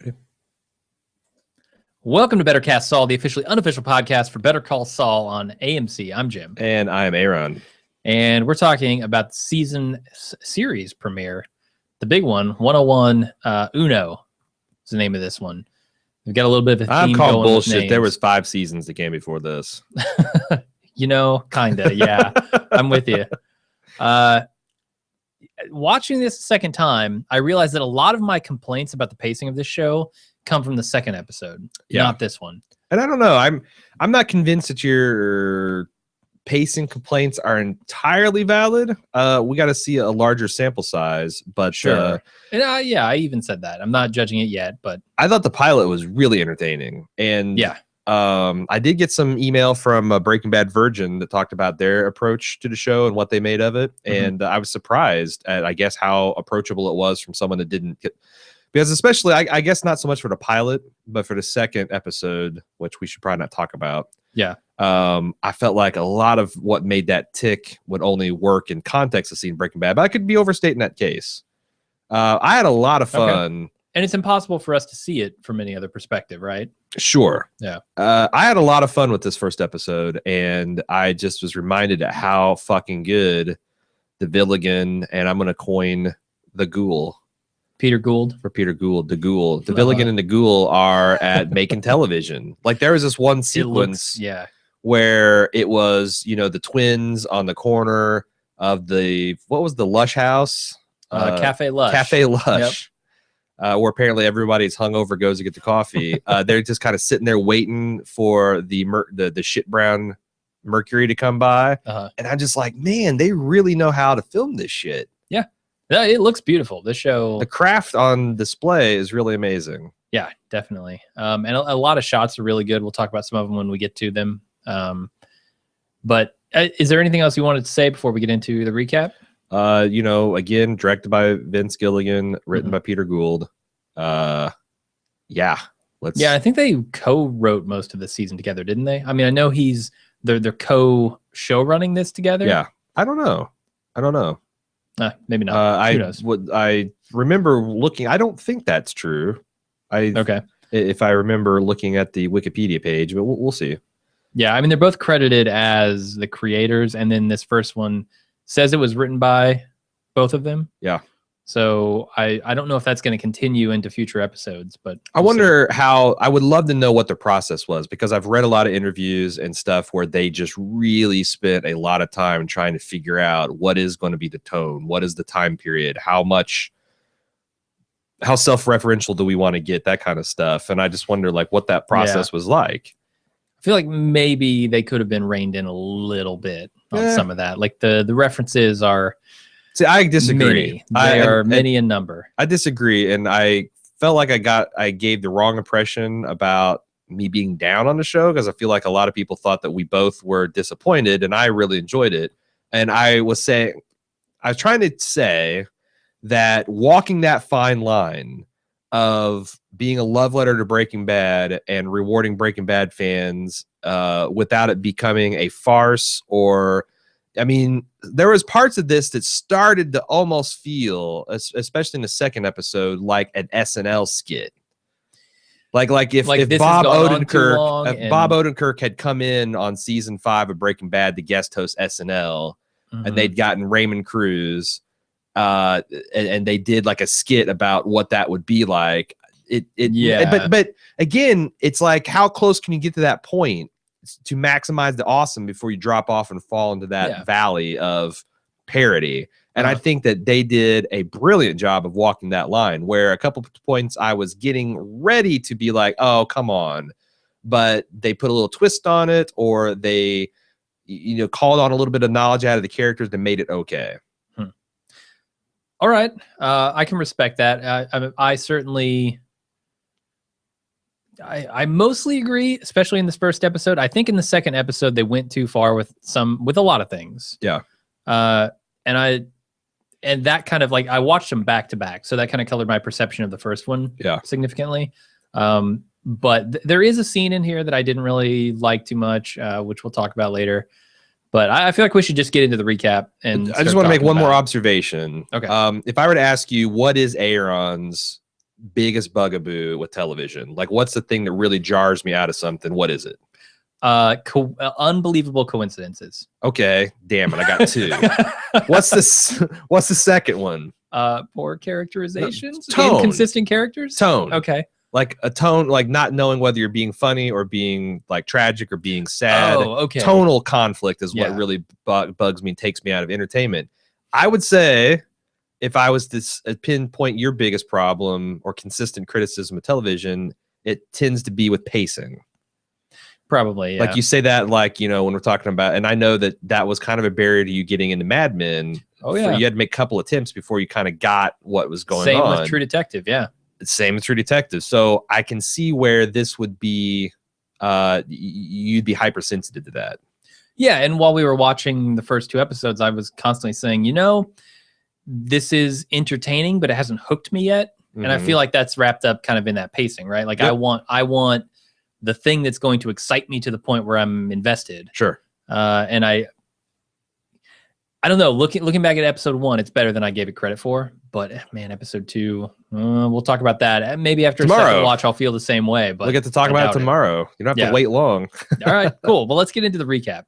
Ready? Welcome to Better Cast Saul, the officially unofficial podcast for Better Call Saul on AMC. I'm Jim. And I'm Aaron. And we're talking about the series premiere, the big one, 101 Uno is the name of this one. We've got a little bit of a theme. I'm calling bullshit. There was 5 seasons that came before this. You know, kind of, yeah. I'm with you. Watching this a second time, I realized that a lot of my complaints about the pacing of this show come from the second episode, not this one. And I don't know. I'm not convinced that your pacing complaints are entirely valid. We got to see a larger sample size, but sure. And I even said that. I'm not judging it yet, but I thought the pilot was really entertaining. And I did get some email from Breaking Bad Virgin that talked about their approach to the show and what they made of it. Mm-hmm. And I was surprised at, I guess, how approachable it was from someone that didn't get, because especially, I guess not so much for the pilot, but for the second episode, which we should probably not talk about. Yeah. I felt like a lot of what made that tick would only work in context of seeing Breaking Bad, but I could be overstating that case. I had a lot of fun. Okay. And it's impossible for us to see it from any other perspective, right? Sure. Yeah. I had a lot of fun with this first episode, and I just was reminded of how fucking good the Villigan, and I'm going to coin the Ghoul. Peter Gould. For Peter Gould, the Ghoul. The Villigan and the Ghoul are at making television. Like, there was this one sequence where it was, you know, the twins on the corner of the, what was the Lush house? Cafe Lush. Cafe Lush. Yep. Where apparently everybody's hungover, goes to get the coffee. They're just kind of sitting there waiting for the shit brown Mercury to come by. And I'm just like, man, they really know how to film this shit. Yeah. Yeah, it looks beautiful. This show, the craft on display is really amazing. Yeah, definitely. And a lot of shots are really good. We'll talk about some of them when we get to them. But is there anything else you wanted to say before we get into the recap? You know, again, directed by Vince Gilligan, written by Peter Gould. I think they co-wrote most of the season together, didn't they? I mean, I know they're co-show running this together. Yeah, I don't know. Maybe not. Who knows? I remember looking. I don't think that's true. If I remember looking at the Wikipedia page, but we'll see. Yeah, I mean, they're both credited as the creators, and then this first one says it was written by both of them. Yeah. So I don't know if that's going to continue into future episodes, but I wonder how. I would love to know what the process was, because I've read a lot of interviews and stuff where they just really spent a lot of time trying to figure out what is going to be the tone, what is the time period, how self-referential do we want to get, that kind of stuff. And I just wonder like what that process was like. I feel like maybe they could have been reined in a little bit on some of that. Like the references are. See, I disagree. They are many in number. I disagree, and I felt like I gave the wrong impression about me being down on the show, because I feel like a lot of people thought that we both were disappointed, and I really enjoyed it. And I was trying to say that walking that fine line of being a love letter to Breaking Bad and rewarding Breaking Bad fans without it becoming a farce, or I mean, there was parts of this that started to almost feel, especially in the second episode, like an SNL skit. Like if Bob Odenkirk had come in on season 5 of Breaking Bad to guest host SNL, and they'd gotten Raymond Cruz, and they did like a skit about what that would be like. But again, it's like, how close can you get to that point to maximize the awesome before you drop off and fall into that valley of parody? And I think that they did a brilliant job of walking that line, where a couple points I was getting ready to be like, oh, come on. But they put a little twist on it, or they, called on a little bit of knowledge out of the characters that made it okay. All right. I can respect that. I certainly... I mostly agree, especially in this first episode. I think in the second episode they went too far with a lot of things. Yeah. And that kind of, like, I watched them back to back, so that kind of colored my perception of the first one significantly. But there is a scene in here that I didn't really like too much, which we'll talk about later. But I feel like we should just get into the recap. And I just want to make one more about observation. Okay. If I were to ask you, what is Aaron's biggest bugaboo with television? Like, what's the thing that really jars me out of something? What is it? Unbelievable coincidences. Okay, damn it, I got two. What's the second one? Poor characterizations. Tone. Inconsistent characters. Tone. Okay. Like a tone, like not knowing whether you're being funny or being like tragic or being sad. Oh, okay. Tonal conflict is Yeah. what really bugs me and takes me out of entertainment. I would say if I was to pinpoint your biggest problem or consistent criticism of television, it tends to be with pacing. Probably, yeah. Like you say that, like, you know, when we're talking about, and I know that was kind of a barrier to you getting into Mad Men. Oh, yeah. You had to make a couple attempts before you kind of got what was going Same on. with True Detective, yeah. Same with True Detective. So I can see where this would be, you'd be hypersensitive to that. Yeah, and while we were watching the first 2 episodes, I was constantly saying, you know, this is entertaining, but it hasn't hooked me yet. Mm-hmm. And I feel like that's wrapped up kind of in that pacing, right? Like, yep. I want the thing that's going to excite me to the point where I'm invested. Sure. And I don't know. Looking back at episode 1, it's better than I gave it credit for. But man, episode 2, we'll talk about that. Maybe after tomorrow. A second watch, I'll feel the same way. But we'll get to talk about it tomorrow. You don't have to wait long. All right, cool. Well, let's get into the recap.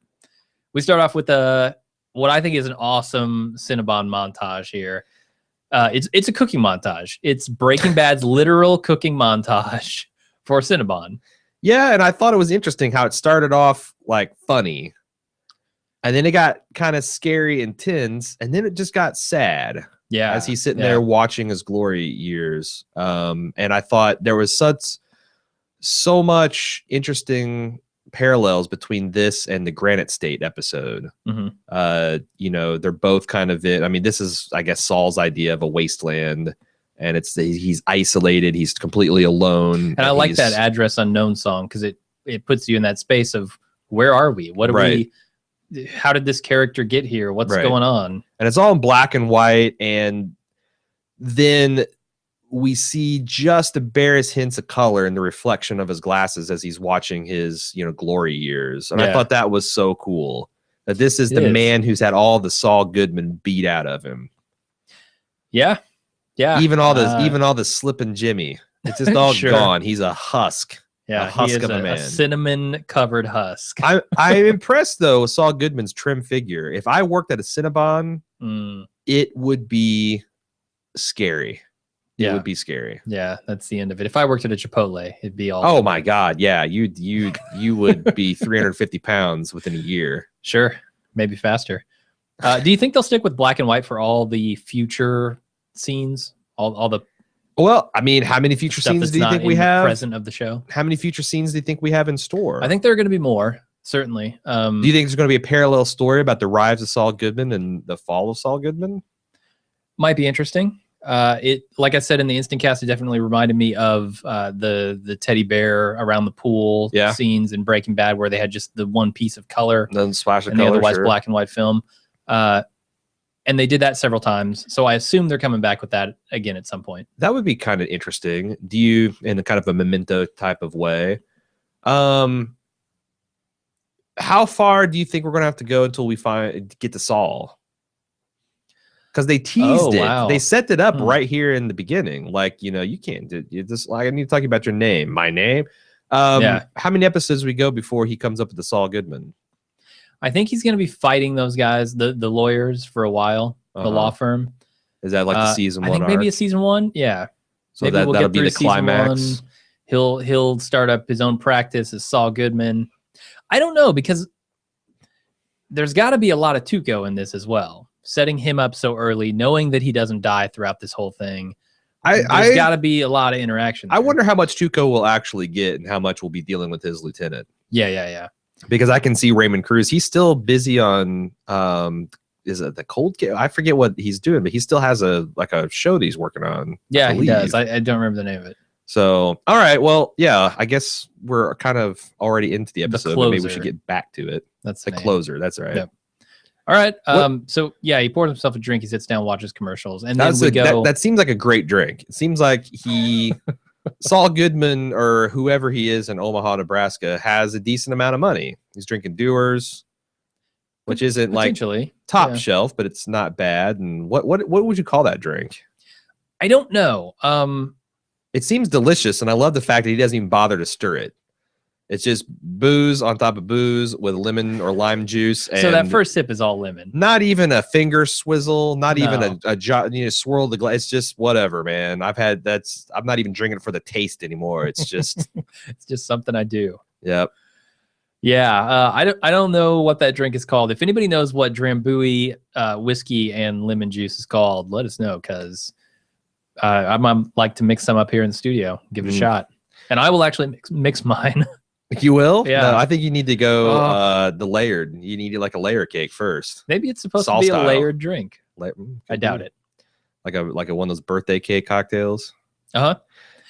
We start off with what I think is an awesome Cinnabon montage here. It's a cooking montage. It's Breaking Bad's literal cooking montage for Cinnabon. Yeah, and I thought it was interesting how it started off like funny. And then it got kind of scary and tense, and then it just got sad. Yeah, as he's sitting there watching his glory years. And I thought there was so much interesting parallels between this and the Granite State episode. Mm-hmm. You know, they're both kind of it. I mean, this is, I guess, Saul's idea of a wasteland, and he's isolated, he's completely alone. And I like that Address Unknown song because it puts you in that space of where are we? What are we? How did this character get here? What's going on? And it's all in black and white. And then we see just the barest hints of color in the reflection of his glasses as he's watching his, you know, glory years. And I thought that was so cool that this is the man who's had all the Saul Goodman beat out of him. Yeah. Yeah. Even all the slipping Jimmy. It's just all gone. He's a husk. Yeah, a husk he is of a man. A cinnamon-covered husk. I'm impressed, though, with Saul Goodman's trim figure. If I worked at a Cinnabon, it would be scary. It would be scary. Yeah, that's the end of it. If I worked at a Chipotle, it'd be all. Oh, my God. Yeah, you would be 350 pounds within a year. Sure, maybe faster. Do you think they'll stick with black and white for all the future scenes? All the... Well, I mean, how many future scenes do you think we have? Present of the show. How many future scenes do you think we have in store? I think there are going to be more, certainly. Do you think there's going to be a parallel story about the rise of Saul Goodman and the fall of Saul Goodman? Might be interesting. Like I said in the instant cast, it definitely reminded me of the teddy bear around the pool scenes in Breaking Bad, where they had just the one piece of color, then splash of and color, the otherwise black and white film. And they did that several times. So I assume they're coming back with that again at some point. That would be kind of interesting. Do you, in a kind of a Memento type of way, how far do you think we're going to have to go until we get to Saul? Because they teased it. Wow. They set it up right here in the beginning. Like, you know, you can't do this. Like, I need to talk about your name. My name. How many episodes we go before he comes up with the Saul Goodman? I think he's going to be fighting those guys, the lawyers, for a while, the law firm. Is that like the season 1 I think maybe a season 1, yeah. So maybe we'll get through the climax. 1. He'll start up his own practice as Saul Goodman. I don't know, because there's got to be a lot of Tuco in this as well. Setting him up so early, knowing that he doesn't die throughout this whole thing. There's got to be a lot of interaction there. I wonder how much Tuco will actually get and how much will be dealing with his lieutenant. Yeah. Because I can see Raymond Cruz. He's still busy on is it the Cold Case? I forget what he's doing, but he still has a show that he's working on. Yeah, he does. I don't remember the name of it. So, all right. Well, yeah, I guess we're kind of already into the episode. But maybe we should get back to it. That's the closer. That's right. Yep. All right. So yeah, he pours himself a drink. He sits down, watches commercials, and then we go. That seems like a great drink. It seems like he Saul Goodman or whoever he is in Omaha, Nebraska, has a decent amount of money. He's drinking Dewar's. which isn't like top shelf, but it's not bad. And what would you call that drink? I don't know. It seems delicious, and I love the fact that he doesn't even bother to stir it. It's just booze on top of booze with lemon or lime juice. And so that first sip is all lemon. Not even a finger swizzle, not even a swirl the glass. It's just whatever, man. I'm not even drinking it for the taste anymore. It's just it's just something I do. Yep. Yeah, I don't know what that drink is called. If anybody knows what Drambuie whiskey and lemon juice is called, let us know, because I'm like to mix some up here in the studio, give it a shot, and I will actually mix mine. You will? Yeah. No, I think you need to go the layered. You need like a layer cake first. Maybe it's supposed to be a layered drink. I doubt it. Like a one of those birthday cake cocktails. Uh-huh.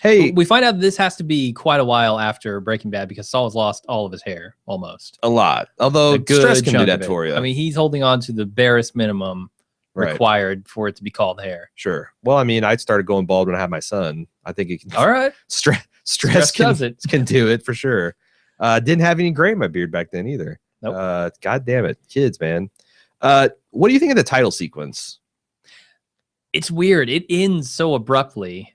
Hey, we find out this has to be quite a while after Breaking Bad because Saul has lost all of his hair, almost. A lot. Although stress can do that for you. I mean, he's holding on to the barest minimum required for it to be called hair. Sure. Well, I mean, I started going bald when I had my son. I think it can. All right. Stress can do it for sure. Didn't have any gray in my beard back then either. Nope. God damn it. Kids, man. What do you think of the title sequence? It's weird. It ends so abruptly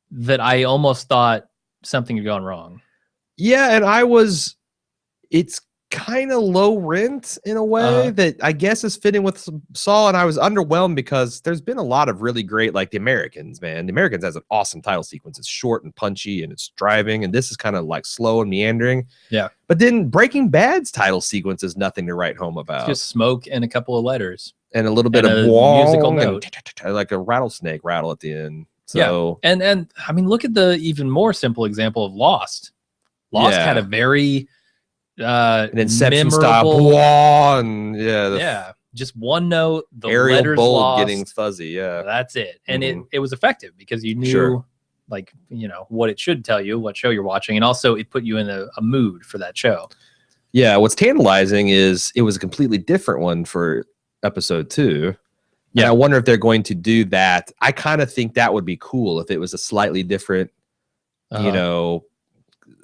that I almost thought something had gone wrong. Yeah, and it's kind of low rent in a way that I guess is fitting with Saul, and I was underwhelmed because there's been a lot of really great, like The Americans, man. The Americans has an awesome title sequence. It's short and punchy and it's driving, and this is kind of like slow and meandering. Yeah. But then Breaking Bad's title sequence is nothing to write home about. It's just smoke and a couple of letters. And a little bit of musical note. Like a rattlesnake rattle at the end. So yeah. And I mean, look at the even more simple example of Lost. Lost had a very an Inception style, just one note, the Arial letters bold lost, getting fuzzy, that's it. And it was effective because you knew like, you know, what it should tell you, what show you're watching, and also it put you in a mood for that show. Yeah, what's tantalizing is it was a completely different one for episode 2. Yeah, and I wonder if they're going to do that. I kind of think that would be cool if it was a slightly different, you know,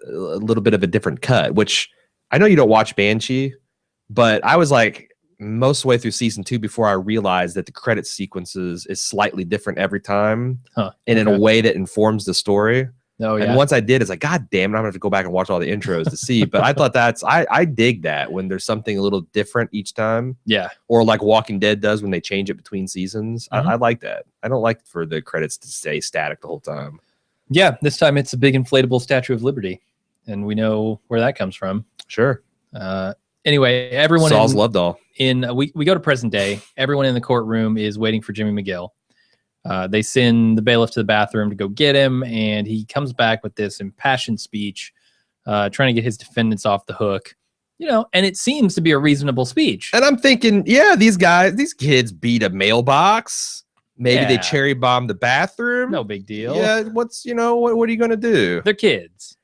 a little bit of a different cut, which I know you don't watch Banshee, but I was like most of the way through season 2 before I realized that the credit sequences is slightly different every time and in a way that informs the story. Oh, yeah. And once I did, it's like, God damn it, I'm gonna have to go back and watch all the intros to see. But I thought I dig that when there's something a little different each time. Yeah. Or like Walking Dead does when they change it between seasons. I like that. I don't like for the credits to stay static the whole time. Yeah, this time it's a big inflatable Statue of Liberty, and we know where that comes from. Sure. Anyway, everyone Saul's loved all. We go to present day. Everyone in the courtroom is waiting for Jimmy McGill. They send the bailiff to the bathroom to go get him, and he comes back with this impassioned speech, trying to get his defendants off the hook. You know, and it seems to be a reasonable speech. And I'm thinking, yeah, these kids beat a mailbox. Maybe they cherry bombed the bathroom. No big deal. Yeah, what are you gonna do? They're kids.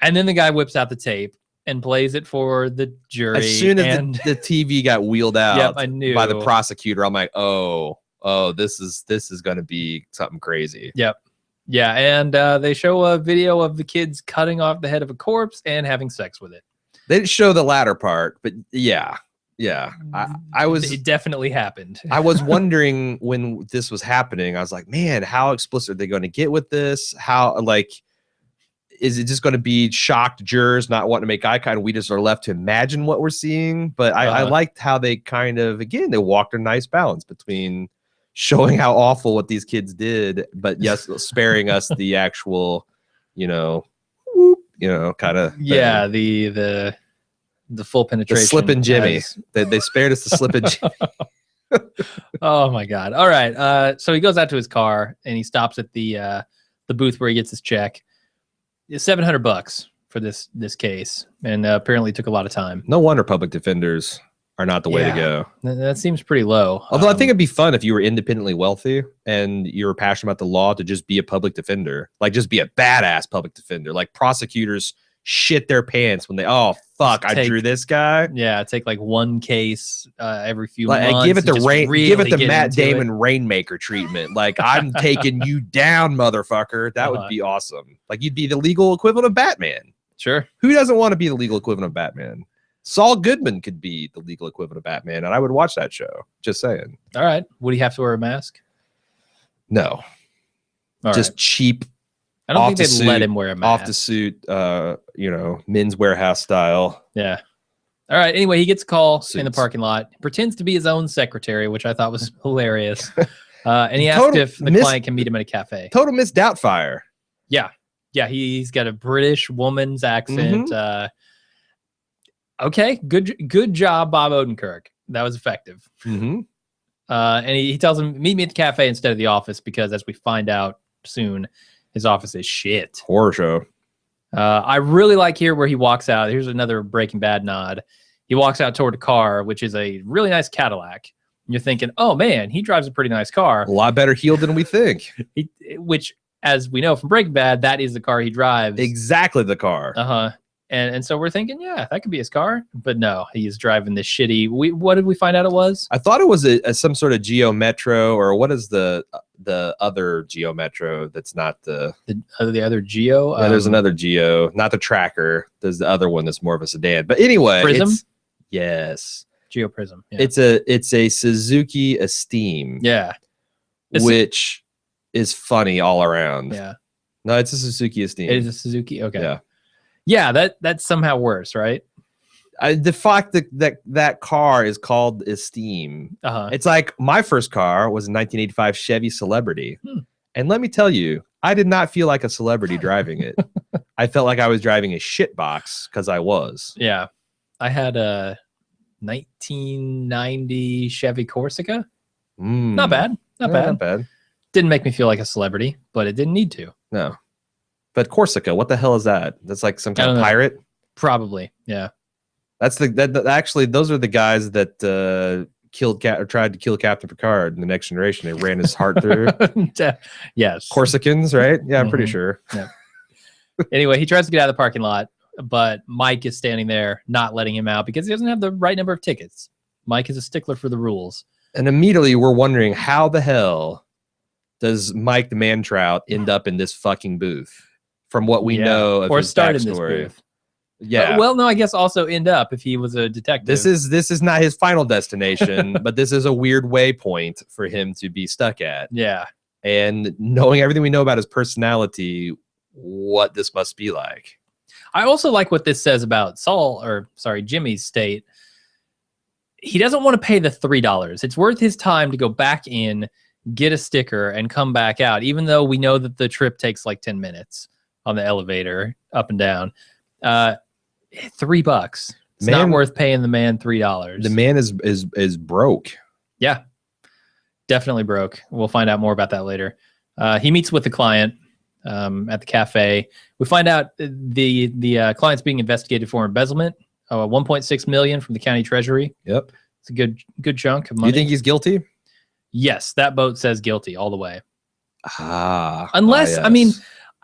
And then the guy whips out the tape and plays it for the jury. As soon as the TV got wheeled out I knew. by the prosecutor, I'm like, oh, this is going to be something crazy. Yep. Yeah, and they show a video of the kids cutting off the head of a corpse and having sex with it. They didn't show the latter part, but yeah. I was. It definitely happened. I was wondering when this was happening. I was like, man, how explicit are they going to get with this? How is it just going to be shocked jurors not wanting to make eye contact? We just are left to imagine what we're seeing. But I liked how they kind of, again, they walked a nice balance between showing how awful what these kids did, but yes, sparing us the actual, kind of. Yeah, the full penetration. The slipping Jimmy. They spared us the slipping Jimmy. Oh my God. All right. So he goes out to his car and he stops at the booth where he gets his check. It's $700 for this case, and apparently took a lot of time. No wonder public defenders are not the way to go. That seems pretty low. Although I think it'd be fun if you were independently wealthy and you were passionate about the law to just be a public defender, like just be a badass public defender. Like prosecutors shit their pants when I drew this guy. Yeah, take like one case every few months. Give it the Matt Damon Rainmaker treatment. Like, I'm taking you down, motherfucker. That would be awesome. Like, you'd be the legal equivalent of Batman. Sure. Who doesn't want to be the legal equivalent of Batman? Saul Goodman could be the legal equivalent of Batman, and I would watch that show. Just saying. All right. Would he have to wear a mask? No. All just right. cheap. I don't think they'd let him wear a mask. Off the suit, Men's Warehouse style. Yeah. All right. Anyway, he gets a call in the parking lot, pretends to be his own secretary, which I thought was hilarious. And he asked if the client can meet him at a cafe. Total Miss Doubtfire. Yeah. Yeah. He's got a British woman's accent. Okay. Good job, Bob Odenkirk. That was effective. And he tells him, meet me at the cafe instead of the office, because as we find out soon, his office is shit. Horror show. I really like here where he walks out. Here's another Breaking Bad nod. He walks out toward the car, which is a really nice Cadillac. And you're thinking, oh man, he drives a pretty nice car. A lot better heeled than we think. Which, as we know from Breaking Bad, that is the car he drives. Exactly the car. And so we're thinking, yeah, that could be his car. But no, he's driving this shitty. What did we find out it was? I thought it was some sort of Geo Metro, or what is the other Geo Metro that's not the other Geo? Yeah, there's another Geo, not the Tracker. There's the other one that's more of a sedan. But anyway, Prism? Yes. Geo Prism. Yeah. It's a Suzuki Esteem. Yeah. Which is funny all around. Yeah. No, it's a Suzuki Esteem. It is a Suzuki? Okay. Yeah. Yeah, that's somehow worse, right? The fact that car is called Esteem. It's like my first car was a 1985 Chevy Celebrity. And let me tell you, I did not feel like a celebrity driving it. I felt like I was driving a shit box because I was. Yeah. I had a 1990 Chevy Corsica. Not bad. Not bad. Didn't make me feel like a celebrity, but it didn't need to. No. But Corsica, what the hell is that? That's like some kind of pirate? Probably, yeah. That's actually, those are the guys that tried to kill Captain Picard in The Next Generation. They ran his heart through. Yes. Corsicans, right? Yeah, I'm pretty sure. Yeah. Anyway, he tries to get out of the parking lot, but Mike is standing there not letting him out because he doesn't have the right number of tickets. Mike is a stickler for the rules. And immediately we're wondering, how the hell does Mike the Man-Trout end up in this fucking booth? From what we know of his start backstory. In this booth. Yeah. Well, no, I guess also end up if he was a detective. This is not his final destination, but this is a weird waypoint for him to be stuck at. Yeah. And knowing everything we know about his personality, what this must be like. I also like what this says about Jimmy's state. He doesn't want to pay the $3. It's worth his time to go back in, get a sticker, and come back out, even though we know that the trip takes like 10 minutes. On the elevator, up and down. $3. It's not worth paying the man $3. The man is broke. Yeah, definitely broke. We'll find out more about that later. He meets with the client at the cafe. We find out the client's being investigated for embezzlement. $1.6 million from the county treasury. Yep, it's a good chunk of money. You think he's guilty? Yes, that boat says guilty all the way. Unless yes. I mean.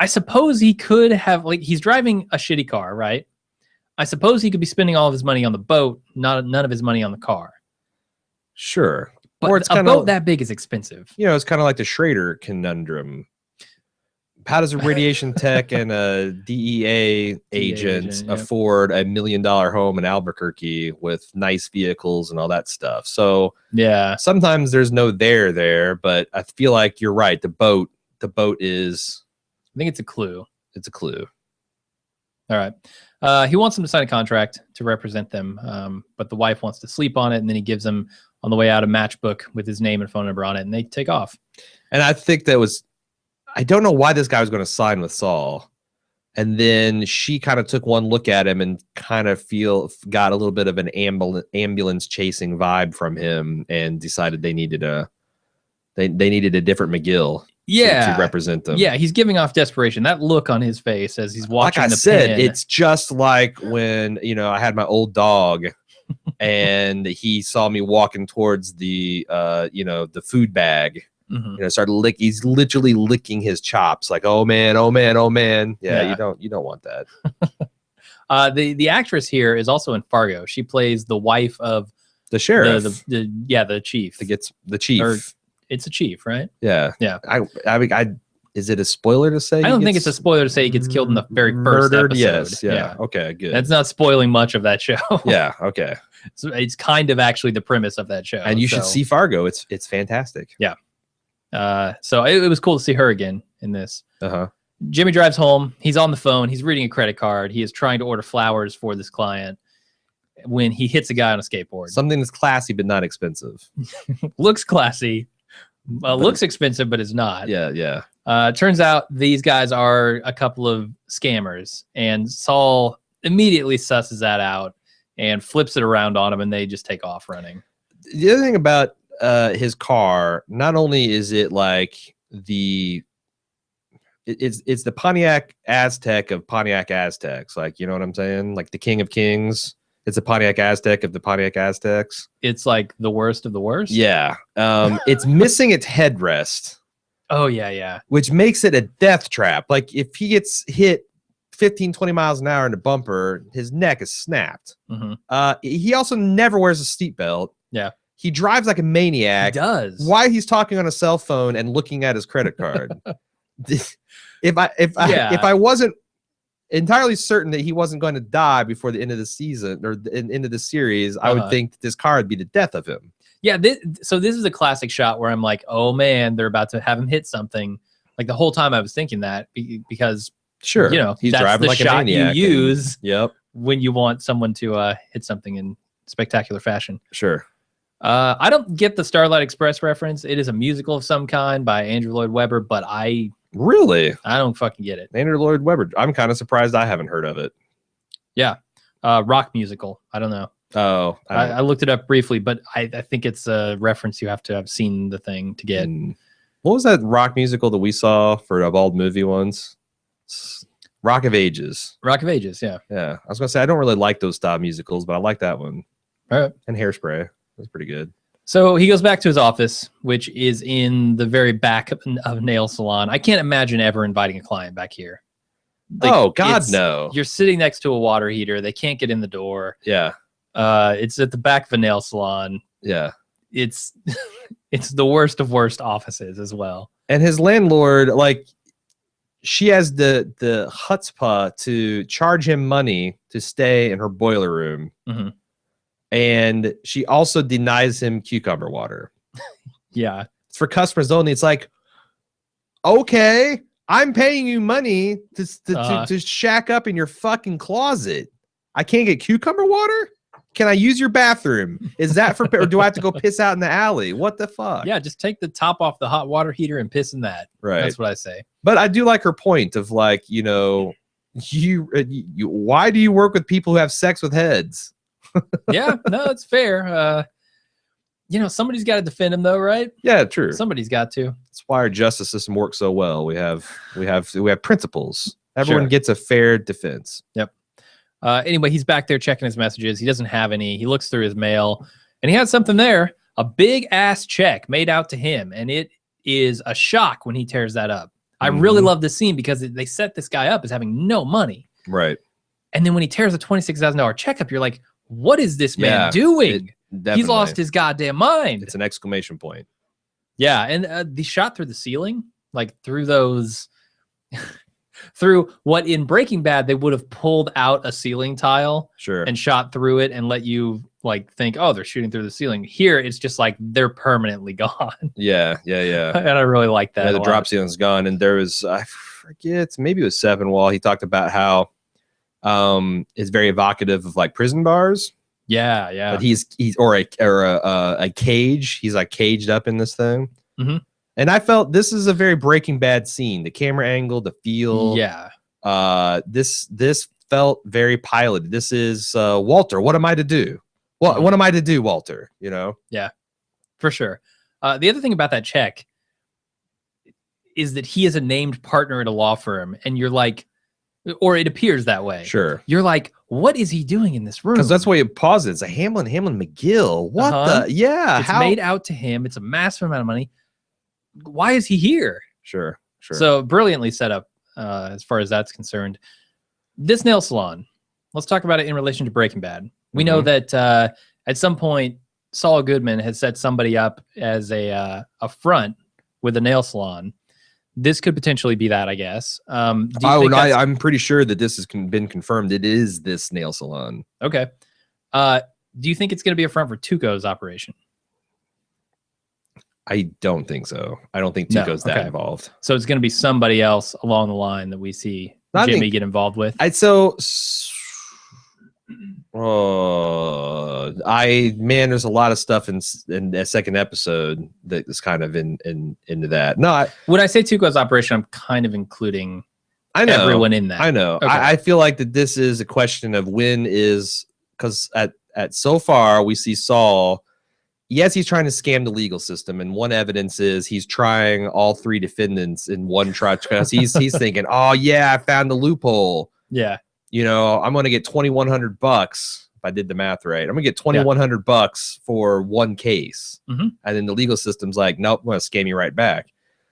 I suppose he could have, he's driving a shitty car, right? I suppose he could be spending all of his money on the boat, none of his money on the car. Sure. But or it's a boat that big is expensive. It's kind of like the Schrader conundrum. How does a radiation tech and a DEA agent afford $1 million home in Albuquerque with nice vehicles and all that stuff? So yeah, sometimes there's no there, but I feel like you're right. The boat is... I think it's a clue. It's a clue. All right. He wants him to sign a contract to represent them, but the wife wants to sleep on it, and then he gives him, on the way out, a matchbook with his name and phone number on it, and they take off. And I think I don't know why this guy was going to sign with Saul. And then she kind of took one look at him and kind of got a little bit of an ambulance chasing vibe from him, and decided they needed a different McGill. Yeah, to represent them. Yeah, he's giving off desperation. That look on his face as he's watching. Like I said, it's just like when I had my old dog, and he saw me walking towards the the food bag. Started he's literally licking his chops, like, oh man, oh man, oh man. Yeah. you don't want that. The actress here is also in Fargo. She plays the wife of the sheriff. The chief. The chief. It's a chief, right? Yeah. Yeah. I is it a spoiler to say? I don't think it's a spoiler to say he gets killed in the very first episode. Yes. Yeah. Okay. Good. That's not spoiling much of that show. Yeah. Okay. So it's kind of actually the premise of that show. And you should see Fargo. It's fantastic. Yeah. So it was cool to see her again in this. Uh-huh. Jimmy drives home. He's on the phone. He's reading a credit card. He is trying to order flowers for this client when he hits a guy on a skateboard. Something that's classy but not expensive. Looks classy. Looks expensive, but is not. Yeah. Turns out these guys are a couple of scammers, and Saul immediately susses that out and flips it around on him, and they just take off running. The other thing about his car, not only is it like it's the Pontiac Aztec of Pontiac Aztecs, like, you know what I'm saying? Like the King of Kings. It's a Pontiac Aztec of the Pontiac Aztecs. It's like the worst of the worst. Yeah. It's missing its headrest. Oh, yeah. Which makes it a death trap. Like if he gets hit 15, 20 miles an hour in the bumper, his neck is snapped. Mm-hmm. He also never wears a seatbelt. Yeah. He drives like a maniac. He does. Why he's talking on a cell phone and looking at his credit card. If I wasn't entirely certain that he wasn't going to die before the end of the season or the end of the series, I would think that this car would be the death of him. Yeah. So this is a classic shot where I'm like, oh man, they're about to have him hit something. Like the whole time I was thinking that because sure, you know, he's that's driving the like shot a maniac. You use when you want someone to hit something in spectacular fashion. Sure. I don't get the Starlight Express reference. It is a musical of some kind by Andrew Lloyd Webber, but I don't fucking get it. Andrew Lloyd Webber. I'm kind of surprised I haven't heard of it. Yeah. Rock musical. I don't know. Oh, I looked it up briefly, but I think it's a reference. You have to have seen the thing to get. What was that rock musical that we saw for a bald movie once? Rock of Ages. Rock of Ages, yeah. Yeah. I was going to say, I don't really like those style musicals, but I like that one. All right. And Hairspray. That's pretty good. So he goes back to his office, which is in the very back of a nail salon. I can't imagine ever inviting a client back here. Like, oh, God, no. You're sitting next to a water heater. They can't get in the door. Yeah. It's at the back of a nail salon. Yeah. It's the worst of worst offices as well. And his landlord, like, she has the chutzpah to charge him money to stay in her boiler room. Mm-hmm. And she also denies him cucumber water. Yeah. It's for customers only. It's like, okay, I'm paying you money to shack up in your fucking closet. I can't get cucumber water? Can I use your bathroom? Is that for, or do I have to go piss out in the alley? What the fuck? Yeah, just take the top off the hot water heater and piss in that. Right. That's what I say. But I do like her point of like, you know, you why do you work with people who have sex with heads? Yeah, no, it's fair. You know, somebody's got to defend him, though, right? Yeah, true. Somebody's got to. That's why our justice system works so well. We have principles. Everyone gets a fair defense. Yep. Anyway, he's back there checking his messages. He doesn't have any. He looks through his mail, and he had something there, a big ass check made out to him, and it is a shock when he tears that up. I really love this scene because they set this guy up as having no money. Right. And then when he tears a $26,000 check up, you're like, what is this man doing? He's lost his goddamn mind. It's an exclamation point. Yeah, and the shot through the ceiling, like through those, through what in Breaking Bad they would have pulled out a ceiling tile, and shot through it and let you like think, oh, they're shooting through the ceiling. Here, it's just like they're permanently gone. Yeah. And I really like that. Yeah, the drop ceiling's gone, and there was, I forget, maybe it was Seven Wall. He talked about how it's very evocative of like prison bars. Yeah. But he's a cage. He's like caged up in this thing. Mm-hmm. And I felt this is a very Breaking Bad scene. The camera angle, the feel. Yeah. This felt very piloted. This is Walter. What am I to do? Well, what am I to do, Walter? You know? Yeah, for sure. The other thing about that check is that he is a named partner at a law firm, and you're like, or it appears that way. Sure. You're like, what is he doing in this room? Because that's why you pause it. It's a Hamlin McGill. What the? Yeah. It's made out to him. It's a massive amount of money. Why is he here? Sure. So brilliantly set up as far as that's concerned. This nail salon, let's talk about it in relation to Breaking Bad. We know that at some point, Saul Goodman had set somebody up as a front with a nail salon this could potentially be that, I guess. Do you Oh, think no, I'm pretty sure that this has been confirmed. It is this nail salon. Okay. Do you think it's going to be a front for Tuco's operation? I don't think so. I don't think Tuco's that involved. So it's going to be somebody else along the line that we see Jimmy get involved with. There's a lot of stuff in the second episode that is kind of into that. No, when I say Tuco's operation, I'm kind of including everyone in that. I know. Okay. I feel like that this is a question of when is, because at so far we see Saul. Yes, he's trying to scam the legal system, and one evidence is he's trying all three defendants in one trial because he's thinking, oh yeah, I found the loophole. Yeah, I'm going to get $2,100 if I did the math right. I'm going to get $2,100 for one case, and then the legal system's like, nope, I'm going to scam you right back.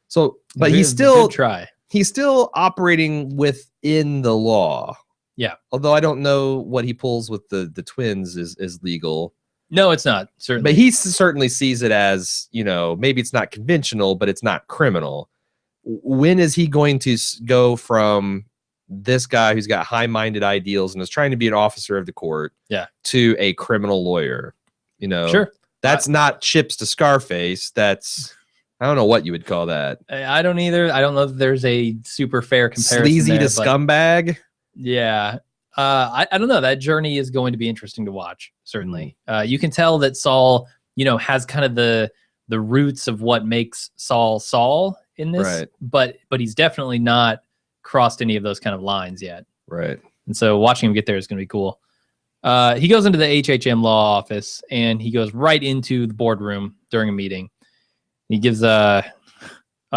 So, but he's still operating within the law. Yeah, although I don't know what he pulls with the twins is legal. No, it's not, certainly. But he certainly sees it as, maybe it's not conventional, but it's not criminal. When is he going to go from this guy who's got high-minded ideals and is trying to be an officer of the court to a criminal lawyer? Sure. That's not Chips to Scarface. That's, I don't know what you would call that. I don't either. I don't know if there's a super fair comparison. Sleazy to scumbag? Yeah. I don't know. That journey is going to be interesting to watch. Certainly, you can tell that Saul, has kind of the roots of what makes Saul in this, right? But he's definitely not crossed any of those kind of lines yet, right? And so watching him get there is going to be cool. He goes into the HHM law office and he goes right into the boardroom during a meeting. He gives a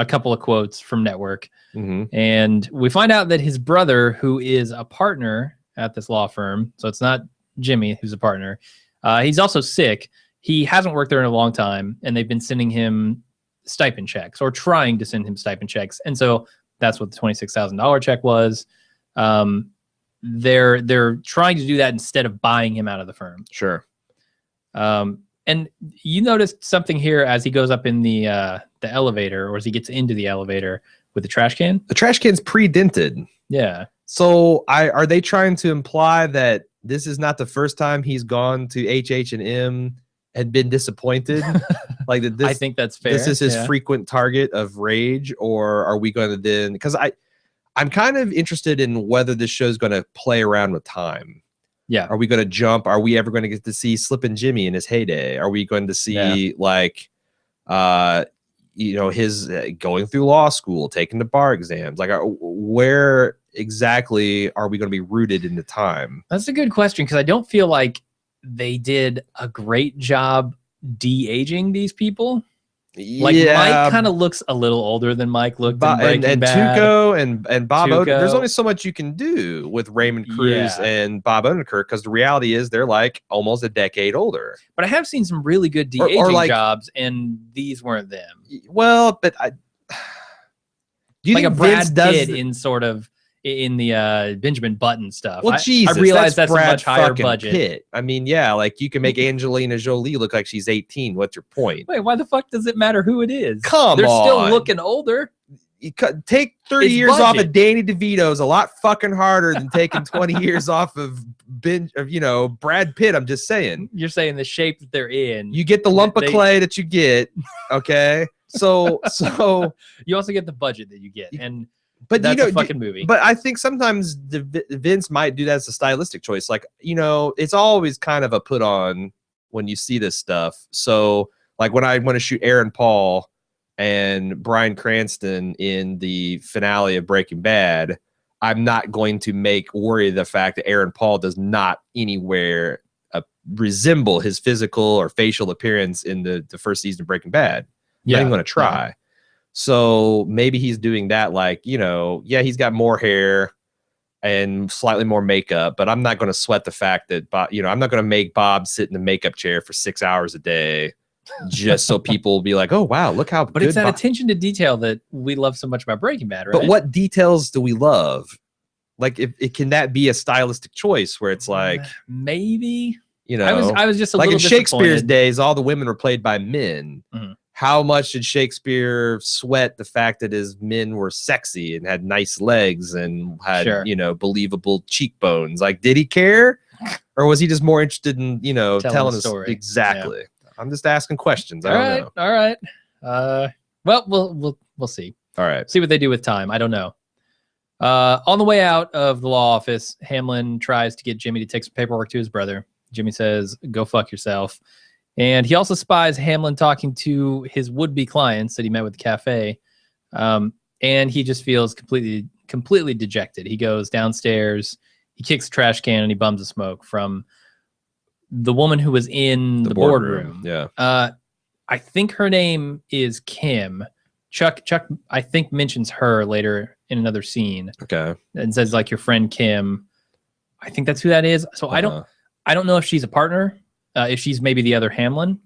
couple of quotes from Network, and we find out that his brother, who is a partner at this law firm, so it's not Jimmy who's a partner, he's also sick. He hasn't worked there in a long time, and they've been sending him stipend checks, or trying to send him stipend checks, and so that's what the $26,000 check was. They're trying to do that instead of buying him out of the firm. Sure. And you noticed something here as he goes up in the elevator, or as he gets into the elevator with the trash can. The trash can's pre-dented. Yeah. So are they trying to imply that this is not the first time he's gone to HH&M and been disappointed? Like that? I think that's fair. This is his frequent target of rage, or are we going to then? Because I'm kind of interested in whether this show's going to play around with time. Yeah. Are we going to jump? Are we ever going to get to see Slippin' Jimmy in his heyday? Are we going to see his going through law school, taking the bar exams? Like, where exactly are we going to be rooted in the time? That's a good question, because I don't feel like they did a great job de-aging these people. Like, Mike kind of looks a little older than Mike looked in Breaking Bad. Tuco and Bob Odenkirk. There's only so much you can do with Raymond Cruz and Bob Odenkirk, because the reality is they're like almost a decade older. But I have seen some really good de-aging jobs, and these weren't them. Well, but do you think a Brad Pitt in the Benjamin Button stuff? Well, Jesus, I realize that's Brad a much higher budget. Pitt. I mean, yeah, like you can make Angelina Jolie look like she's 18. What's your point? Wait, why the fuck does it matter who it is? They're still looking older. You take 30 years off of Danny DeVito's a lot fucking harder than taking 20 years off of Brad Pitt. I'm just saying. You're saying the shape that they're in. You get the lump of clay that you get, okay? So you also get the budget that you get, but that's a fucking movie. But I think sometimes Vince might do that as a stylistic choice. Like, it's always kind of a put on when you see this stuff. So like when I want to shoot Aaron Paul and Bryan Cranston in the finale of Breaking Bad, I'm not going to worry the fact that Aaron Paul does not anywhere resemble his physical or facial appearance in the first season of Breaking Bad. I'm not even going to try. Yeah. So maybe he's doing that, like, he's got more hair and slightly more makeup, but I'm not going to sweat the fact that, I'm not going to make Bob sit in the makeup chair for 6 hours a day just so people will be like, oh, wow, look how But it's that attention to detail that we love so much about Breaking Bad, right? But what details do we love? Like, can that be a stylistic choice where it's like... Maybe. I was just a like little in Shakespeare's days, all the women were played by men. how much did Shakespeare sweat the fact that his men were sexy and had nice legs and had, you know, believable cheekbones? Like, did he care? Or was he just more interested in, you know, telling a us story? Exactly. Yeah. I'm just asking questions. I don't know. All right. Well, we'll see. All right. See what they do with time. I don't know. On the way out of the law office, Hamlin tries to get Jimmy to take some paperwork to his brother. Jimmy says, "Go fuck yourself." And he also spies Hamlin talking to his would-be clients that he met with the cafe. And he just feels completely dejected. He goes downstairs, he kicks a trash can, and he bums a smoke from the woman who was in the boardroom. Yeah. I think her name is Kim. Chuck, I think, mentions her later in another scene. Okay. And says, like, your friend Kim. I think that's who that is. So I don't know if she's a partner. If she's maybe the other Hamlin,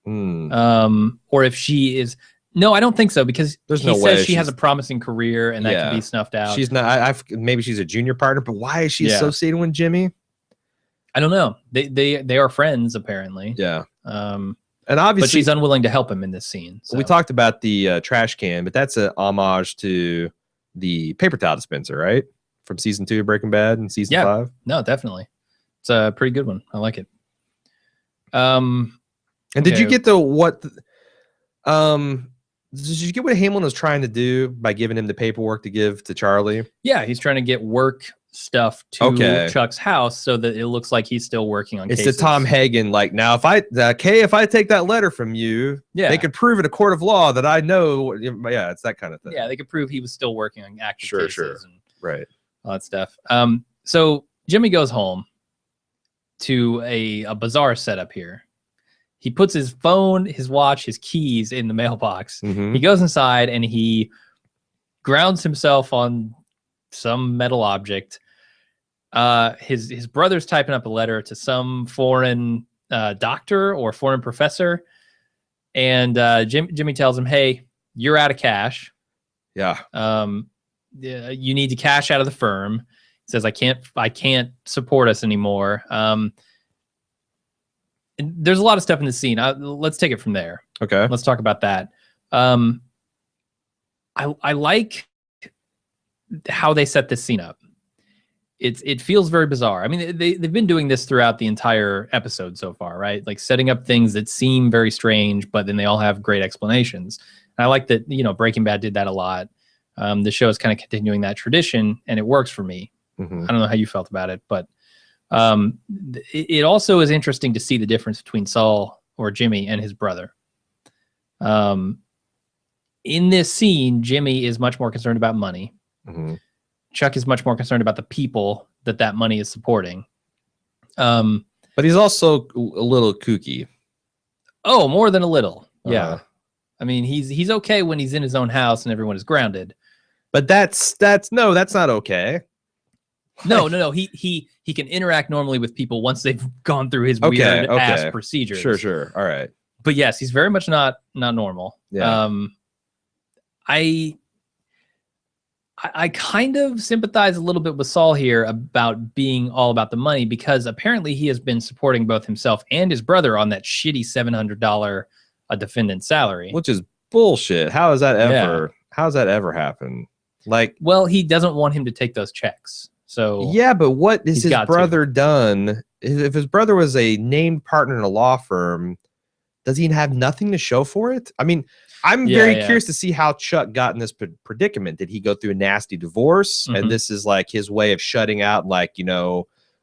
or if she is. No, I don't think so, because he says she has a promising career and that can be snuffed out. She's not. Maybe she's a junior partner, but why is she associated with Jimmy? I don't know. They are friends apparently. Yeah. And obviously, but she's unwilling to help him in this scene. So. We talked about the trash can, but that's an homage to the paper towel dispenser, right? From season 2 of Breaking Bad and season 5. No, definitely. It's a pretty good one. I like it. And did you get did you get what Hamlin was trying to do by giving him the paperwork to give to Charlie? Yeah, he's trying to get work stuff to Chuck's house so that it looks like he's still working on cases. It's the Tom Hagen, like, now if I take that letter from you, they could prove in a court of law that I know. Yeah, it's that kind of thing. Yeah, they could prove he was still working on active cases and all that stuff. So Jimmy goes home to a bizarre setup here. He puts his phone, his watch, his keys in the mailbox. He goes inside and he grounds himself on some metal object. His brother's typing up a letter to some foreign doctor or foreign professor, and Jimmy tells him, "Hey, you're out of cash. Yeah. You need to cash out of the firm." He says, I can't support us anymore." And there's a lot of stuff in the scene. Let's take it from there. Okay. Let's talk about that. I like how they set this scene up. It feels very bizarre. I mean, they've been doing this throughout the entire episode so far, right? Like setting up things that seem very strange, but then they all have great explanations. And I like that, Breaking Bad did that a lot. The show is kind of continuing that tradition, and it works for me. I don't know how you felt about it, but it also is interesting to see the difference between Saul or Jimmy and his brother. In this scene, Jimmy is much more concerned about money. Chuck is much more concerned about the people that money is supporting. But he's also a little kooky. Oh, more than a little. Yeah. I mean, he's okay when he's in his own house and everyone is grounded. But that's not okay. No. He can interact normally with people once they've gone through his weird ass procedures. Sure. All right. But yes, he's very much not normal. Yeah. I kind of sympathize a little bit with Saul here about being all about the money, because apparently he has been supporting both himself and his brother on that shitty $700 a defendant salary, which is bullshit. How has that ever happened? Like, well, he doesn't want him to take those checks. So yeah, but what has his brother done? If his brother was a named partner in a law firm, does he have nothing to show for it? I mean, I'm very curious to see how Chuck got in this predicament. Did he go through a nasty divorce? And this is like his way of shutting out, like,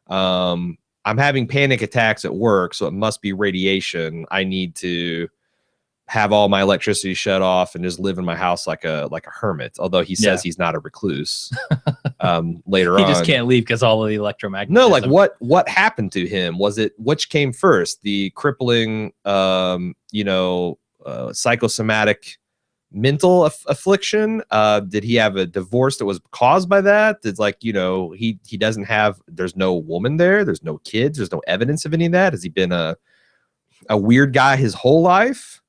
I'm having panic attacks at work, so it must be radiation. I need to have all my electricity shut off and just live in my house like a hermit. Although he says he's not a recluse. Later on, he just can't leave because all of the electromagnetism. No, like what happened to him? Was it which came first? The crippling, psychosomatic mental affliction? Did he have a divorce that was caused by that? It's like, he doesn't have. There's no woman there. There's no kids. There's no evidence of any of that. Has he been a weird guy his whole life?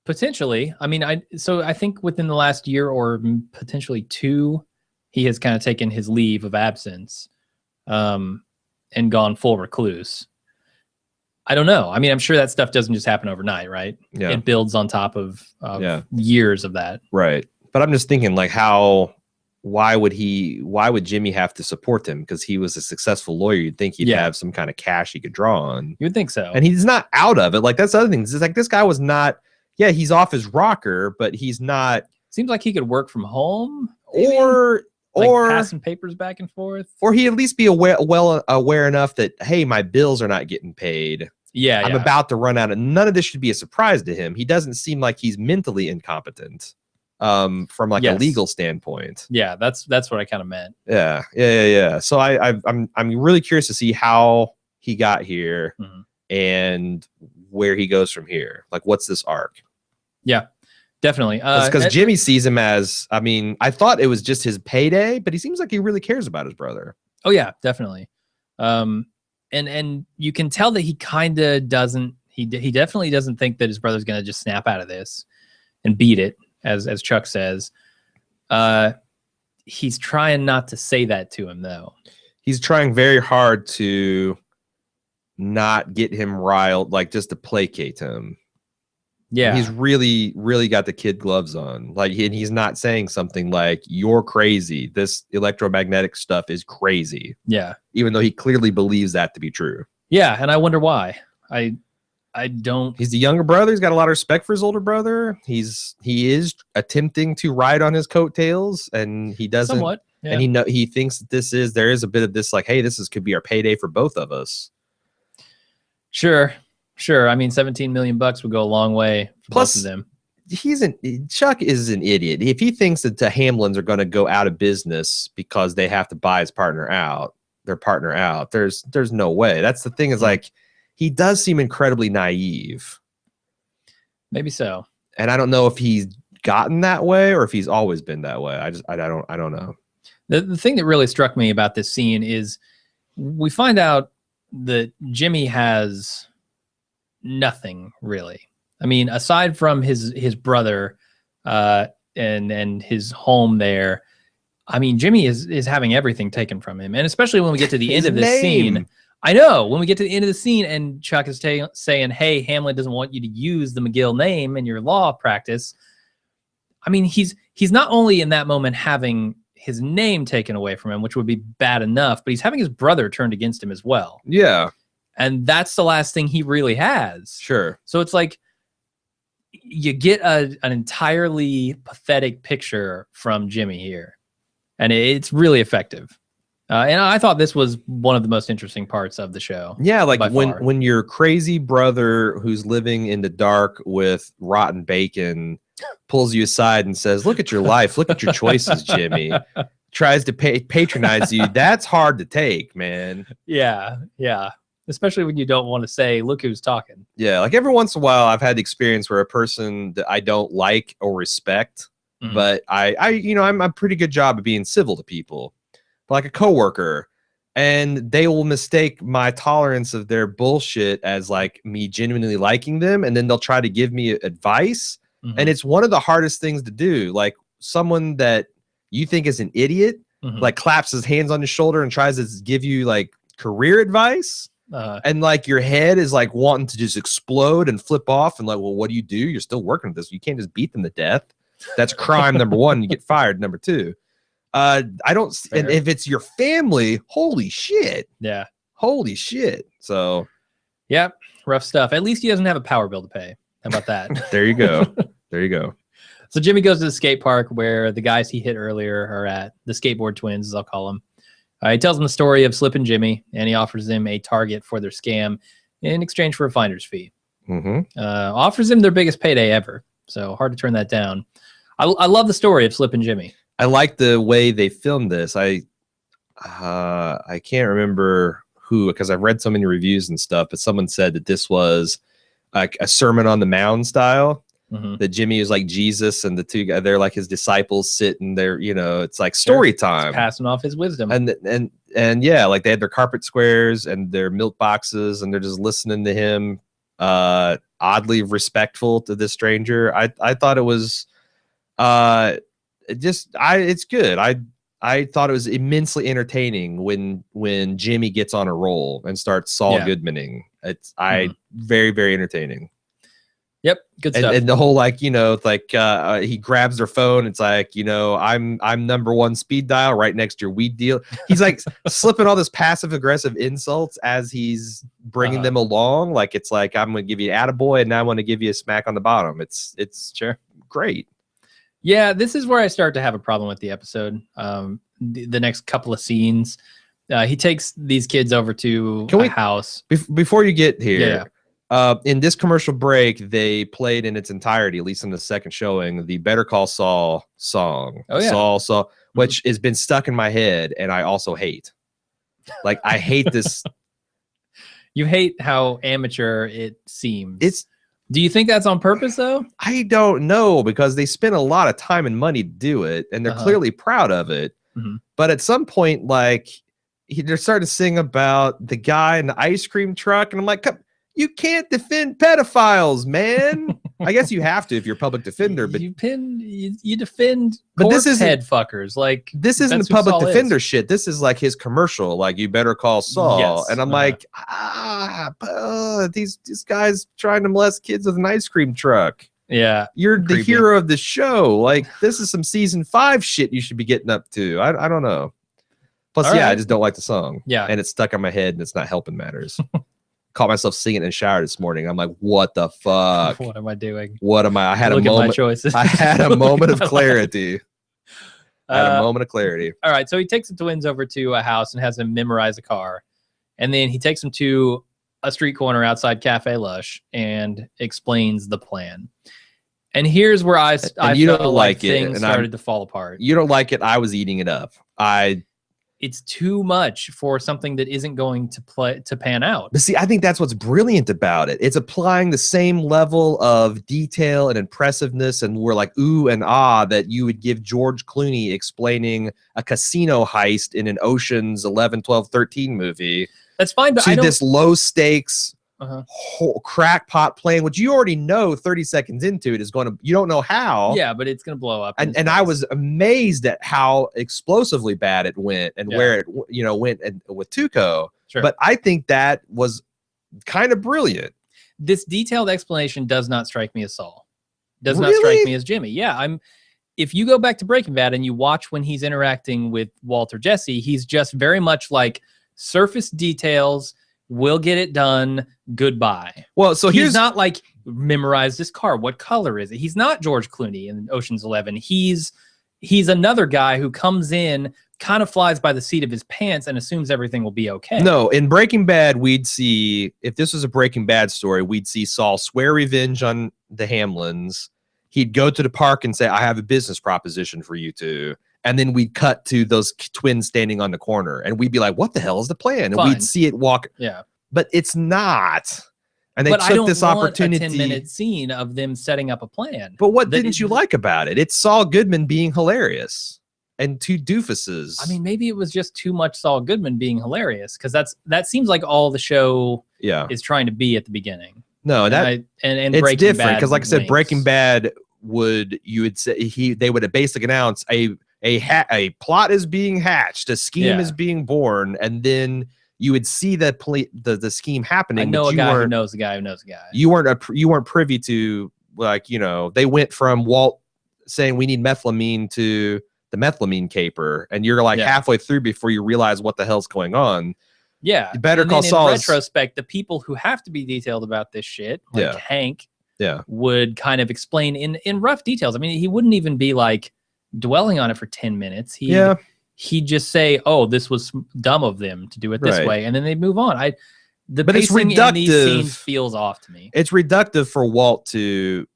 Potentially. I mean, I think within the last year or potentially 2, he has kind of taken his leave of absence, and gone full recluse. I don't know. I mean, I'm sure that stuff doesn't just happen overnight, right? Yeah. It builds on top of Yeah. years of that. Right. But I'm just thinking, like, why would Jimmy have to support him? Because he was a successful lawyer. You'd think he'd have some kind of cash he could draw on. You would think so. And he's not out of it. Like, that's the other thing. It's like, this guy was not, yeah, he's off his rocker, but he's not. Seems like he could work from home. Or passing papers back and forth. Or he'd at least be aware enough that, hey, my bills are not getting paid. Yeah. I'm about to run out. And none of this should be a surprise to him. He doesn't seem like he's mentally incompetent. From like a legal standpoint. Yeah, that's what I kind of meant. Yeah. So I'm really curious to see how he got here and where he goes from here. Like, what's this arc? Yeah, definitely. Because Jimmy sees him as, I mean, I thought it was just his payday, but he seems like he really cares about his brother. Oh yeah, definitely. And you can tell that he kind of doesn't. He definitely doesn't think that his brother's gonna just snap out of this and beat it. As Chuck says, he's trying not to say that to him, though. He's trying very hard to not get him riled, like just to placate him. Yeah. He's really, really got the kid gloves on. Like, he's not saying something like, you're crazy. This electromagnetic stuff is crazy. Yeah. Even though he clearly believes that to be true. Yeah. And I wonder why. I don't. He's the younger brother. He's got a lot of respect for his older brother. He is attempting to ride on his coattails, and he doesn't. Somewhat, yeah. And he thinks that there is a bit of this, like, hey, could be our payday for both of us. Sure. I mean, $17 million would go a long way for both of them. Chuck is an idiot. If he thinks that the Hamlins are going to go out of business because they have to buy their partner out, there's no way. That's the thing. Is like. He does seem incredibly naive. Maybe so. And I don't know if he's gotten that way or if he's always been that way. I don't know. The thing that really struck me about this scene is we find out that Jimmy has nothing really. I mean, aside from his brother and his home there, I mean, Jimmy is having everything taken from him. And especially when we get to the end of this scene. I know, when we get to the end of the scene and Chuck is saying, hey, Hamlin doesn't want you to use the McGill name in your law practice. I mean, he's not only in that moment having his name taken away from him, which would be bad enough, but he's having his brother turned against him as well. Yeah. And that's the last thing he really has. Sure. So it's like you get an entirely pathetic picture from Jimmy here. And it's really effective. And I thought this was one of the most interesting parts of the show. Yeah, like when your crazy brother who's living in the dark with rotten bacon pulls you aside and says, look at your life, look at your choices, Jimmy. Tries to patronize you. That's hard to take, man. Yeah. Especially when you don't want to say, look who's talking. Yeah, like every once in a while I've had the experience where a person that I don't like or respect, but I'm a pretty good job of being civil to people. Like a coworker, and they will mistake my tolerance of their bullshit as like me genuinely liking them, and then they'll try to give me advice. And it's one of the hardest things to do. Like someone that you think is an idiot, like claps his hands on your shoulder and tries to give you like career advice. And like your head is like wanting to just explode and flip off and like, well, what do? You're still working with this. You can't just beat them to death. That's crime number one. You get fired. Number two. And if it's your family, holy shit. Yeah. Holy shit. So, yep. Rough stuff. At least he doesn't have a power bill to pay. How about that? There you go. There you go. So Jimmy goes to the skate park where the guys he hit earlier are at, the skateboard twins, as I'll call them. He tells them the story of Slip and Jimmy, and he offers them a target for their scam in exchange for a finder's fee. Offers them their biggest payday ever. So hard to turn that down. I love the story of Slip and Jimmy. I like the way they filmed this. I can't remember who, because I've read so many reviews and stuff, but someone said that this was like a Sermon on the Mount style. That Jimmy is like Jesus, and the two guys, they're like his disciples sitting there. It's like story time, passing off his wisdom. And yeah, like they had their carpet squares and their milk boxes, and they're just listening to him. Oddly respectful to this stranger. I thought it was. It's good. I thought it was immensely entertaining when Jimmy gets on a roll and starts Saul Goodmaning. It's very, very entertaining. Yep, good stuff. And the whole like, you know, like he grabs their phone. It's like, you know, I'm #1 speed dial right next to your weed deal. He's like slipping all this passive aggressive insults as he's bringing them along. Like it's like, I'm gonna give you an attaboy, and now I'm gonna give you a smack on the bottom. It's sure great. Yeah, this is where I start to have a problem with the episode. The next couple of scenes, he takes these kids over to a house. Before you get here, in this commercial break, they played in its entirety, at least in the second showing, the Better Call Saul song. Oh, yeah. Saul, which has been stuck in my head, and I also hate. Like, I hate this. You hate how amateur it seems. Do you think that's on purpose, though? I don't know, because they spent a lot of time and money to do it, and they're clearly proud of it. But at some point, like, they're starting to sing about the guy in the ice cream truck, and I'm like, you can't defend pedophiles, man. I guess you have to if you're a public defender, but you defend head fuckers. Like, this isn't the public defender shit. This is like his commercial, like, you better call Saul. Yes. And I'm like, these guys trying to molest kids with an ice cream truck. Yeah, you're the hero of the show. Like, this is some season 5 shit you should be getting up to. I don't know. Plus, I just don't like the song. Yeah, and it's stuck in my head, and it's not helping matters. Caught myself singing in the shower this morning. I'm like, what the fuck? What am I doing? What am I? I had a moment. At my choices. I had a moment of clarity. I had a moment of clarity. All right, so he takes the twins over to a house and has them memorize a car, and then he takes them to a street corner outside Cafe Lush and explains the plan. And here's where I felt like things started to fall apart. You don't like it. I was eating it up. It's too much for something that isn't going to pan out. But see, I think that's what's brilliant about it. It's applying the same level of detail and impressiveness, and we're like, ooh and ah, that you would give George Clooney explaining a casino heist in an Ocean's 11, 12, 13 movie. That's fine, but this low stakes crackpot plan, which you already know 30 seconds into it is going to, you don't know how. Yeah, but it's going to blow up. And I was amazed at how explosively bad it went, and where it went with Tuco. Sure. But I think that was kind of brilliant. This detailed explanation does not strike me as Saul. Does not strike me as Jimmy. Yeah, if you go back to Breaking Bad and you watch when he's interacting with Walter Jesse, he's just very much like surface details. We'll get it done. Goodbye. Well, so he's not like, memorize this car. What color is it? He's not George Clooney in Ocean's 11. He's another guy who comes in, kind of flies by the seat of his pants, and assumes everything will be okay. No, in Breaking Bad, we'd see, if this was a Breaking Bad story, we'd see Saul swear revenge on the Hamlins. He'd go to the park and say, I have a business proposition for you two. And then we'd cut to those twins standing on the corner, and we'd be like, what the hell is the plan? And we'd see it walk. Yeah. But it's not. And they took this opportunity. A 10-minute scene of them setting up a plan. But what didn't you like about it? It's Saul Goodman being hilarious and two doofuses. I mean, maybe it was just too much Saul Goodman being hilarious, because that seems like all the show is trying to be at the beginning. No, and it's Breaking different, Bad because like I said, Breaking Bad they would basically announce a plot is being hatched, a scheme is being born, and then you would see the scheme happening. I know a guy who knows a guy who knows a guy. You weren't privy to, like, they went from Walt saying we need methylamine to the methylamine caper, and you're like halfway through before you realize what the hell's going on. Yeah, Better Call Saul. In retrospect, the people who have to be detailed about this shit, like Hank, would kind of explain in rough details. I mean, he wouldn't even be like dwelling on it for 10 minutes. He'd just say, oh, this was dumb of them to do it this way, and then they'd move on. But pacing in these scenes feels off to me. It's reductive for Walt to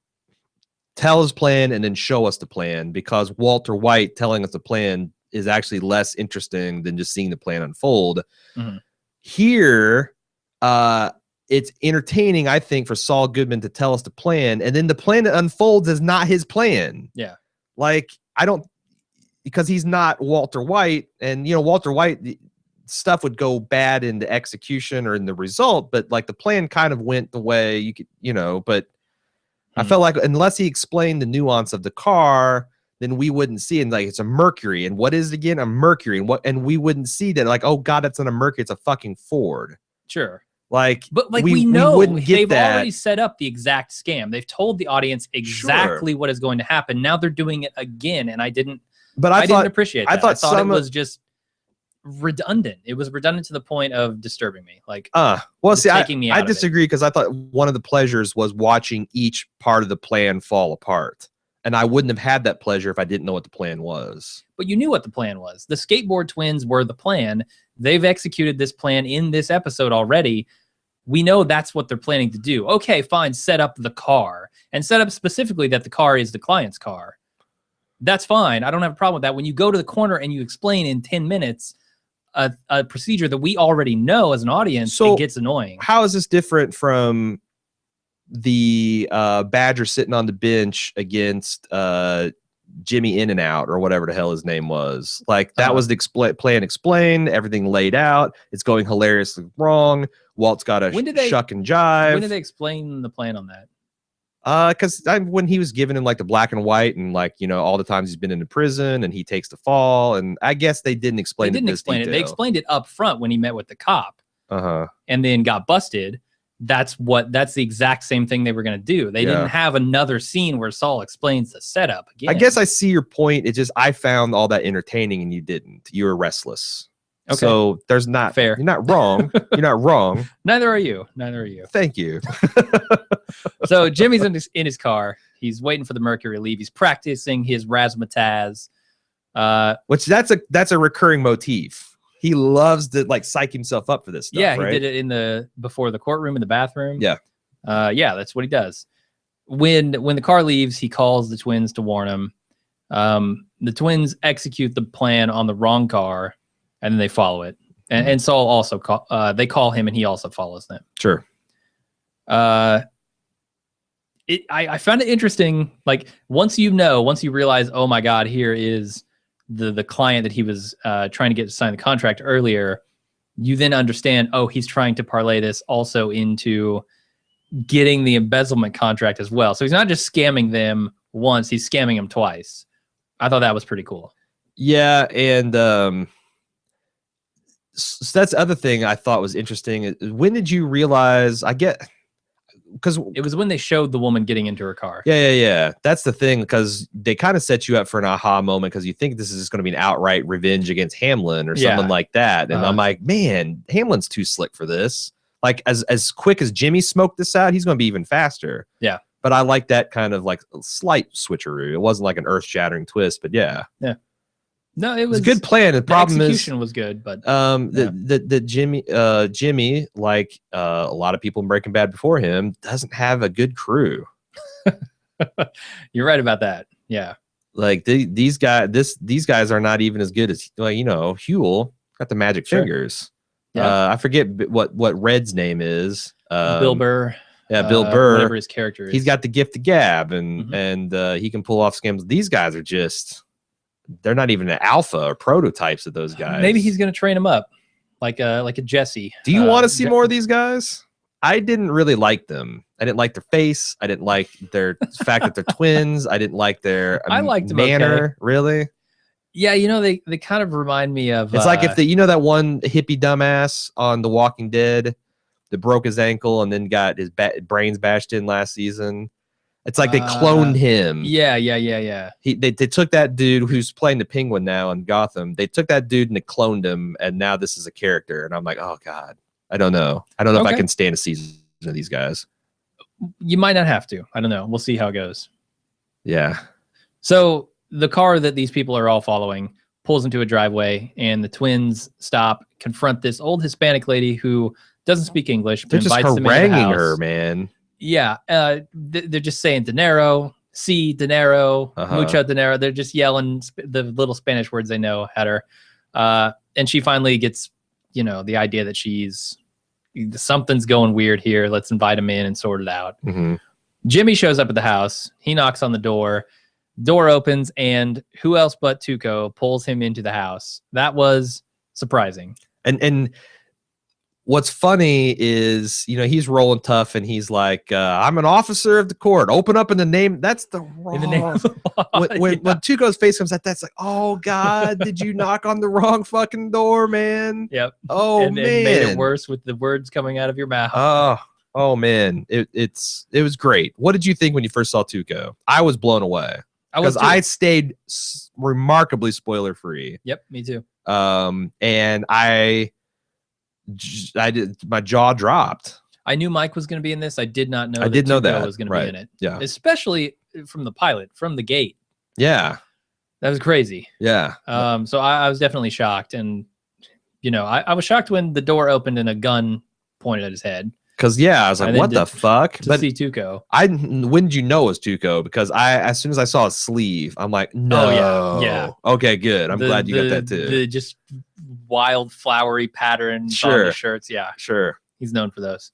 tell his plan and then show us the plan, because Walter White telling us the plan is actually less interesting than just seeing the plan unfold. Here, it's entertaining, I think, for Saul Goodman to tell us the plan, and then the plan that unfolds is not his plan. Yeah. Like, because he's not Walter White, and Walter White stuff would go bad in the execution or in the result, but like the plan kind of went the way you could, but I felt like unless he explained the nuance of the car, then we wouldn't see it. And like, it's a Mercury, and what is it again? A Mercury, and we wouldn't see that, like, oh God, that's not a Mercury, it's a fucking Ford. Sure. Like, but like we know wouldn't get they've that. already set up the exact scam. They've told the audience exactly what is going to happen. Now they're doing it again, and I didn't appreciate that. I thought it was just redundant. It was redundant to the point of disturbing me. Like, well, see, taking me out I disagree, because I thought one of the pleasures was watching each part of the plan fall apart. And I wouldn't have had that pleasure if I didn't know what the plan was. But you knew what the plan was. The skateboard twins were the plan. They've executed this plan in this episode already. We know that's what they're planning to do. Okay, fine, set up the car. And set up specifically that the car is the client's car. That's fine. I don't have a problem with that. When you go to the corner and you explain in 10 minutes a procedure that we already know as an audience, it gets annoying. How is this different from the Badger sitting on the bench against Jimmy In and Out, or whatever the hell his name was? Like, that was the plan explained, everything laid out. It's going hilariously wrong. Walt's got to shuck and jive. When did they explain the plan on that? Because when he was giving him like the black and white, and like, you know, all the times he's been in the prison and he takes the fall, and I guess they didn't explain. They explained it up front when he met with the cop, and then got busted. That's the exact same thing they were going to do. They didn't have another scene where Saul explains the setup again. I guess I see your point. It's just I found all that entertaining and you didn't. You were restless. Okay. So there's not fair. You're not wrong. You're not wrong. Neither are you. Neither are you. Thank you. So Jimmy's in his car. He's waiting for the Mercury to leave. He's practicing his razzmatazz. Which that's a recurring motif. He loves to like psych himself up for this stuff. Yeah, right? He did it before the courtroom in the bathroom. Yeah. Yeah, that's what he does. When the car leaves, he calls the twins to warn him. The twins execute the plan on the wrong car, and then they follow it. And Saul also they call him, and he also follows them. Sure. I found it interesting. Like, once you realize, oh my God, here is the client that he was trying to get to sign the contract earlier, you then understand, oh, he's trying to parlay this also into getting the embezzlement contract as well. So he's not just scamming them once, he's scamming them twice. I thought that was pretty cool. Yeah, and so that's the other thing I thought was interesting. When did you realize, because it was when they showed the woman getting into her car. Yeah. That's the thing, because they kind of set you up for an aha moment, because you think this is just going to be an outright revenge against Hamlin or something like that. And I'm like, man, Hamlin's too slick for this. Like, as quick as Jimmy smoked this out, he's going to be even faster. Yeah. But I like that kind of like slight switcheroo. It wasn't like an earth-shattering twist, but yeah. Yeah. No, it was a good plan. The problem execution was good, but the Jimmy, like a lot of people in Breaking Bad before him, doesn't have a good crew. You're right about that. Yeah, like these guys are not even as good as, like, you know, Huel got the magic fingers. Yeah, I forget what Red's name is. Bill Burr. Yeah, Bill Burr. Whatever his character is. He's got the gift of gab, and he can pull off scams. These guys are just. They're not even an alpha or prototypes of those guys. Maybe he's going to train them up like a Jesse. Do you want to see more of these guys? I didn't really like them. I didn't like their face. I didn't like their fact that they're twins. I didn't like their I liked them manner. Okay. Really? Yeah, you know, they kind of remind me of. It's like if you know that one hippie dumbass on The Walking Dead that broke his ankle and then got his brains bashed in last season. It's like they cloned him. Yeah. They took that dude who's playing the Penguin now in Gotham. They took that dude and they cloned him, and now this is a character. And I'm like, oh God, I don't know. I don't know if I can stand a season of these guys. You might not have to. I don't know. We'll see how it goes. Yeah. So the car that these people are all following pulls into a driveway, and the twins stop, confront this old Hispanic lady who doesn't speak English. They're just haranguing her, man. Yeah, they're just saying dinero, dinero, mucho dinero. They're just yelling the little Spanish words they know at her. And she finally gets, you know, the idea that something's going weird here. Let's invite him in and sort it out. Jimmy shows up at the house. He knocks on the door. Door opens, and who else but Tuco pulls him into the house. That was surprising. And what's funny is, he's rolling tough and he's like, I'm an officer of the court. Open up in the name. That's the wrong. In the name of the law. When Tuco's face comes out, that's like, oh God, did you knock on the wrong fucking door, man? Yep. Oh and man. made it worse with the words coming out of your mouth. Oh man. It was great. What did you think when you first saw Tuco? I was blown away. Because I stayed remarkably spoiler free. Yep, me too. And I did, my jaw dropped. I knew Mike was going to be in this. I did not know. I did know that was going to be in it. Yeah, especially from the pilot, from the gate. Yeah, that was crazy. Yeah. So I was definitely shocked, and I was shocked when the door opened and a gun pointed at his head. Because I was like, what the fuck? To see Tuco. When did you know it was Tuco? Because as soon as I saw his sleeve, I'm like, no. Oh, yeah. Okay, good. I'm glad you got that too. The just wild flowery patterns on the shirts. Yeah, sure. He's known for those.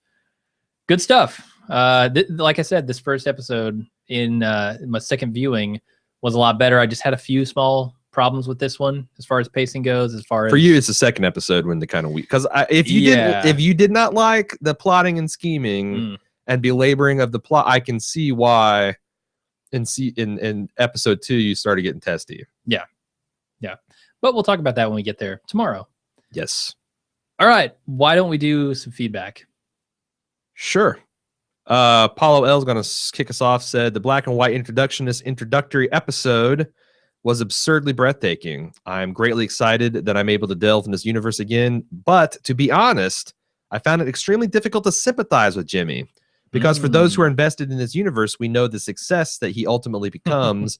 Good stuff. Like I said, this first episode in my second viewing was a lot better. I just had a few small problems with this one as far as pacing goes. As far as for you, it's the second episode when the kind of weak. Because if you did not like the plotting and scheming and belaboring of the plot, I can see why. In episode 2, you started getting testy. Yeah. But we'll talk about that when we get there tomorrow. Yes. All right. Why don't we do some feedback? Sure. Paulo L is going to kick us off. Said the black and white introductory episode was absurdly breathtaking. I'm greatly excited that I'm able to delve in this universe again. But to be honest, I found it extremely difficult to sympathize with Jimmy. Because for those who are invested in this universe, we know the success that he ultimately becomes,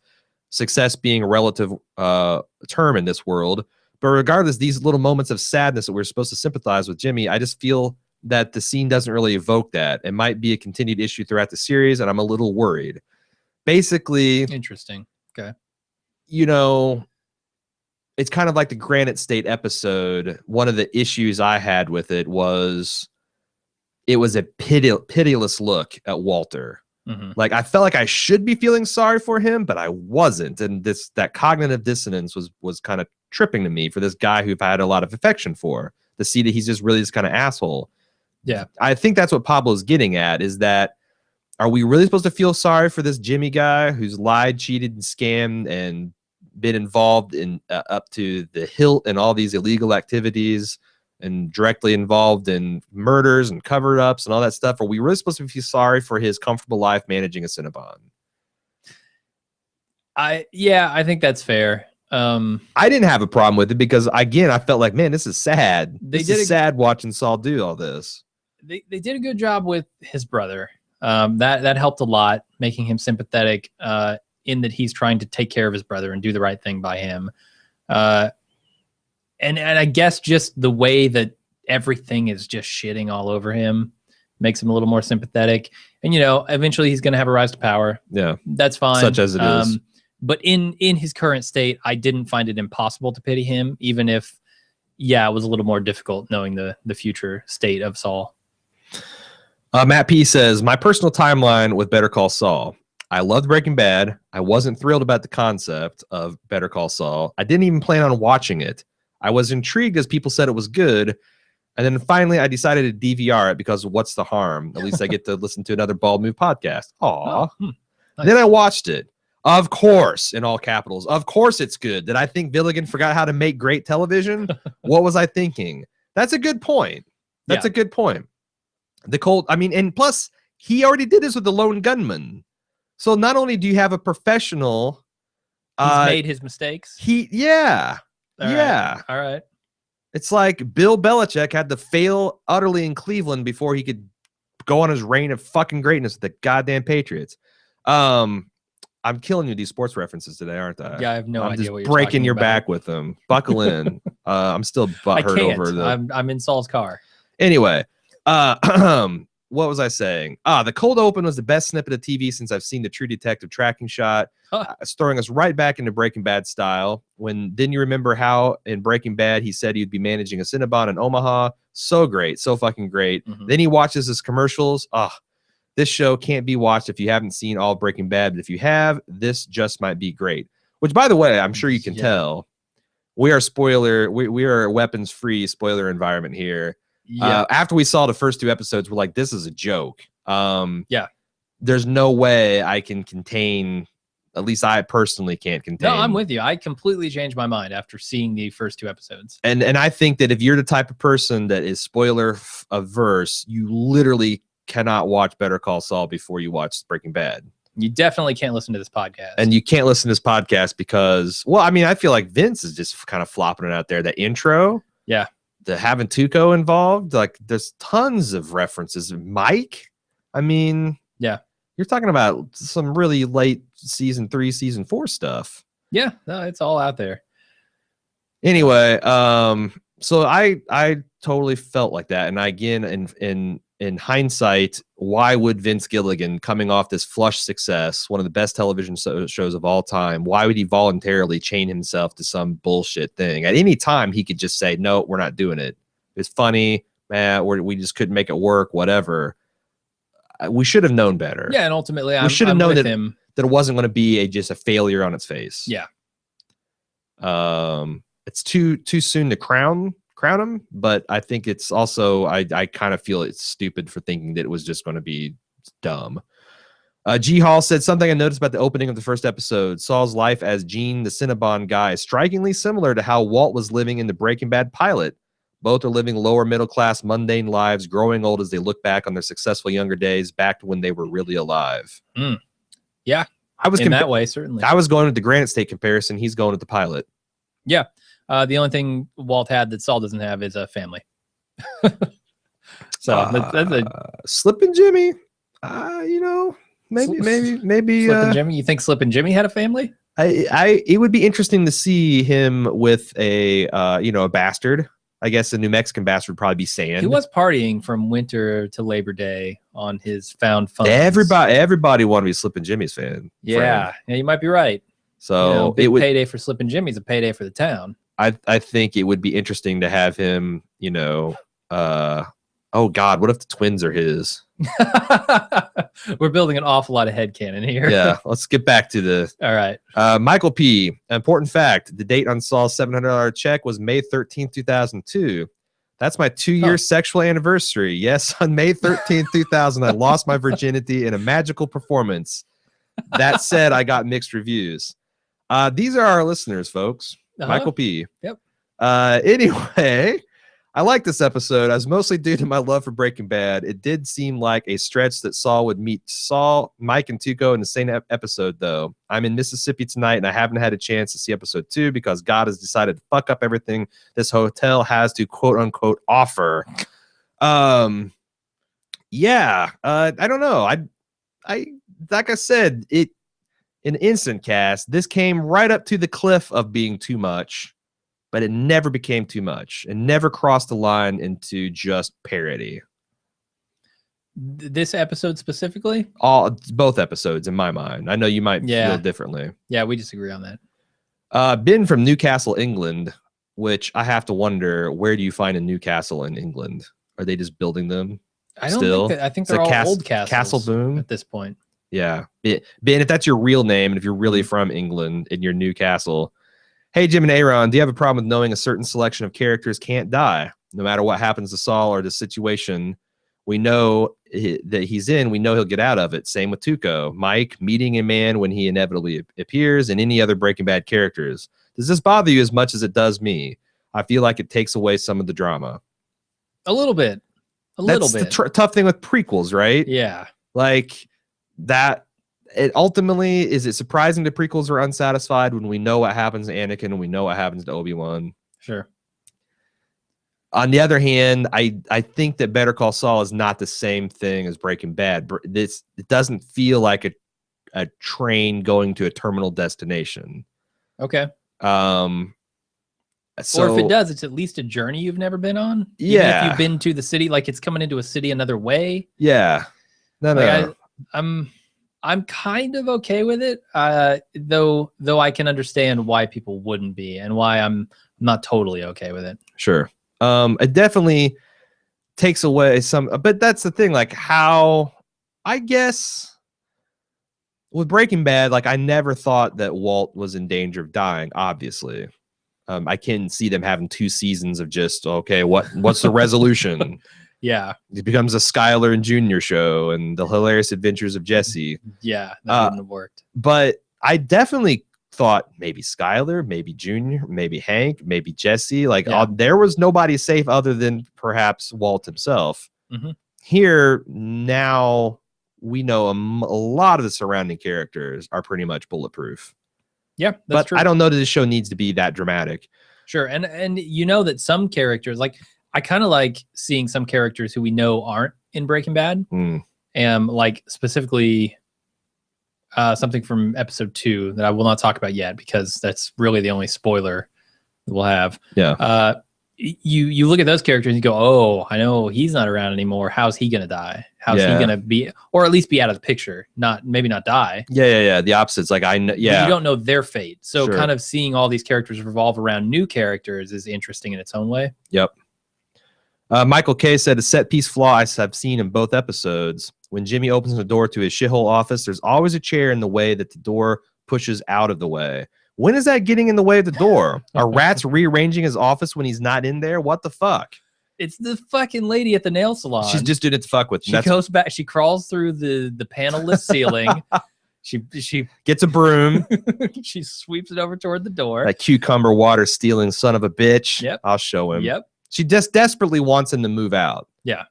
success being a relative term in this world. But regardless, these little moments of sadness that we're supposed to sympathize with Jimmy, I just feel that the scene doesn't really evoke that. It might be a continued issue throughout the series, and I'm a little worried. Basically, interesting. Okay. It's kind of like the Granite State episode. One of the issues I had with it was a pitiless look at Walter. Like, I felt like I should be feeling sorry for him, but I wasn't. And that cognitive dissonance was kind of tripping to me for this guy who I've had a lot of affection for, to see that he's just really this kind of asshole. Yeah. I think that's what Pablo's getting at, is that, are we really supposed to feel sorry for this Jimmy guy who's lied, cheated, and scammed and been involved in up to the hilt in all these illegal activities and directly involved in murders and cover-ups and all that stuff? Are we really supposed to feel sorry for his comfortable life managing a Cinnabon? I think that's fair. I didn't have a problem with it because, again, I felt like, man, this is sad. This is sad watching Saul do all this. They did a good job with his brother. That helped a lot, making him sympathetic in that he's trying to take care of his brother and do the right thing by him. And I guess just the way that everything is just shitting all over him makes him a little more sympathetic. And, eventually he's going to have a rise to power. Yeah. That's fine. Such as it is. But in his current state, I didn't find it impossible to pity him, even if, it was a little more difficult knowing the future state of Saul. Matt P says, my personal timeline with Better Call Saul. I loved Breaking Bad. I wasn't thrilled about the concept of Better Call Saul. I didn't even plan on watching it. I was intrigued as people said it was good. And then finally, I decided to DVR it because what's the harm? At least I get to listen to another Bald Move podcast. Aw. Nice. Then I watched it. Of course, in all capitals. Of course it's good. Did I think Villigan forgot how to make great television? What was I thinking? That's a good point. That's a good point. And plus, he already did this with the Lone Gunman. So not only do you have a professional... He's made his mistakes? All right. It's like Bill Belichick had to fail utterly in Cleveland before he could go on his reign of fucking greatness with the goddamn Patriots. I'm killing you these sports references today, aren't I? Yeah, I have no idea just what you're breaking your about. back with them. Buckle in. I'm still butthurt over the... I'm in Saul's car. Anyway, what was I saying? The cold open was the best snippet of TV since I've seen the True Detective tracking shot. It's throwing us right back into Breaking Bad style. Didn't you remember how in Breaking Bad he said he'd be managing a Cinnabon in Omaha? So great, so fucking great. Then he watches his commercials. This show can't be watched if you haven't seen all Breaking Bad, but if you have, this just might be great. Which, by the way, I'm sure you can tell, we are a weapons-free spoiler environment here. Yeah. After we saw the first 2 episodes, we're like, this is a joke. Yeah. There's no way I can contain. At least I personally can't contain. No, I'm with you. I completely changed my mind after seeing the first 2 episodes. And I think that if you're the type of person that is spoiler averse, you literally cannot watch Better Call Saul before you watch Breaking Bad. You definitely can't listen to this podcast. And you can't listen to this podcast because, well, I mean, I feel like Vince is just kind of flopping it out there. The intro, yeah, the having Tuco involved, like there's tons of references. Mike, I mean, yeah, you're talking about some really late season 3, season 4 stuff. Yeah, no, it's all out there. Anyway, so I totally felt like that, and again, in hindsight, why would Vince Gilligan, coming off this flush success, one of the best television shows of all time, why would he voluntarily chain himself to some bullshit thing? At any time, he could just say, "No, we're not doing it. It's funny, man. We just couldn't make it work. Whatever." We should have known better. Yeah, and ultimately, we should have known that him. That it wasn't going to be just a failure on its face. Yeah. It's too soon to crown him, but I think it's also I kind of feel it's stupid for thinking that it was just going to be dumb. G Hall said something I noticed about the opening of the first episode. Saul's life as Gene, the Cinnabon guy, is strikingly similar to how Walt was living in the Breaking Bad pilot. Both are living lower middle class, mundane lives, growing old as they look back on their successful younger days, back to when they were really alive. Yeah, I was in that way, certainly. I was going with the Granite State comparison. He's going with the pilot. Yeah. The only thing Walt had that Saul doesn't have is a family. So that's a Slippin' Jimmy. You know, maybe. Slippin' Jimmy. You think Slippin' Jimmy had a family? It would be interesting to see him with a a bastard. I guess a New Mexican bastard would probably be Sand. He was partying from winter to Labor Day on his found funds. Everybody wanted to be Slippin' Jimmy's fan. Yeah, you might be right. So big payday for Slippin' Jimmy's a payday for the town. I think it would be interesting to have him, oh God, what if the twins are his? We're building an awful lot of headcanon here. Yeah, let's get back to the. All right. Michael P. Important fact: the date on Saul's $700 check was May 13th, 2002. That's my 2-year sexual anniversary. Yes, on May 13th, 2000, I lost my virginity in a magical performance. That said, I got mixed reviews. These are our listeners, folks. Michael P. Yep. Anyway, I like this episode. As mostly due to my love for Breaking Bad. It did seem like a stretch that Saul would meet Mike, and Tuco in the same episode, though. I'm in Mississippi tonight, and I haven't had a chance to see episode 2 because God has decided to fuck up everything this hotel has to quote unquote offer. Yeah. I don't know. I like I said, in Instant Cast, this came right up to the cliff of being too much, but it never became too much and never crossed the line into just parody. This episode specifically? Both episodes in my mind. I know you might feel differently. Yeah, we disagree on that. Ben from Newcastle, England, which I have to wonder, where do you find a Newcastle in England? Are they just building them? I think they're all old castles Castle Boom at this point. Yeah. Ben, if that's your real name, and if you're really from England and you're Newcastle, hey, Jim and Aaron, do you have a problem with knowing a certain selection of characters can't die? No matter what happens to Saul or the situation we know that he's in, we know he'll get out of it. Same with Tuco. Mike, meeting a man when he inevitably appears, and any other Breaking Bad characters. Does this bother you as much as it does me? I feel like it takes away some of the drama. A little bit. That's the tough thing with prequels, right? Yeah. Like that. It ultimately, is it surprising the prequels are unsatisfied when we know what happens to Anakin and we know what happens to Obi-Wan? Sure. On the other hand, I think that Better Call Saul is not the same thing as Breaking Bad. It doesn't feel like a train going to a terminal destination. Okay. So, or if it does, it's at least a journey you've never been on. Yeah. Even if you've been to the city, like it's coming into a city another way. Yeah. No. I'm kind of okay with it, though I can understand why people wouldn't be and why I'm not totally okay with it. Sure. It definitely takes away some, but that's the thing, like how, I guess with Breaking Bad, like I never thought that Walt was in danger of dying, obviously. I can see them having 2 seasons of just, okay, what's the resolution? Yeah. It becomes a Skylar and Junior show and the hilarious adventures of Jesse. Yeah, that wouldn't have worked. But I definitely thought maybe Skylar, maybe Junior, maybe Hank, maybe Jesse. Like there was nobody safe other than perhaps Walt himself. Here, now we know a lot of the surrounding characters are pretty much bulletproof. Yeah, that's true. I don't know that this show needs to be that dramatic. Sure. And you know that some characters, like I kind of like seeing some characters who we know aren't in Breaking Bad. Like specifically something from episode 2 that I will not talk about yet because that's really the only spoiler that we'll have. Yeah. You look at those characters and you go, oh, I know he's not around anymore. How's he gonna die? How's he gonna be, or at least be out of the picture? Maybe not die. Yeah. The opposite's like I know. Yeah, but you don't know their fate. So kind of seeing all these characters revolve around new characters is interesting in its own way. Yep. Michael K said a set piece flaw I've seen in both episodes. When Jimmy opens the door to his shithole office, there's always a chair in the way that the door pushes out of the way. When is that getting in the way of the door? Are rats rearranging his office when he's not in there? What the fuck? It's the fucking lady at the nail salon. She's just doing it to fuck with. She goes back. She crawls through the panelless ceiling. She gets a broom. She sweeps it over toward the door. That cucumber water stealing son of a bitch. Yep. I'll show him. Yep. She just desperately wants him to move out. Yeah.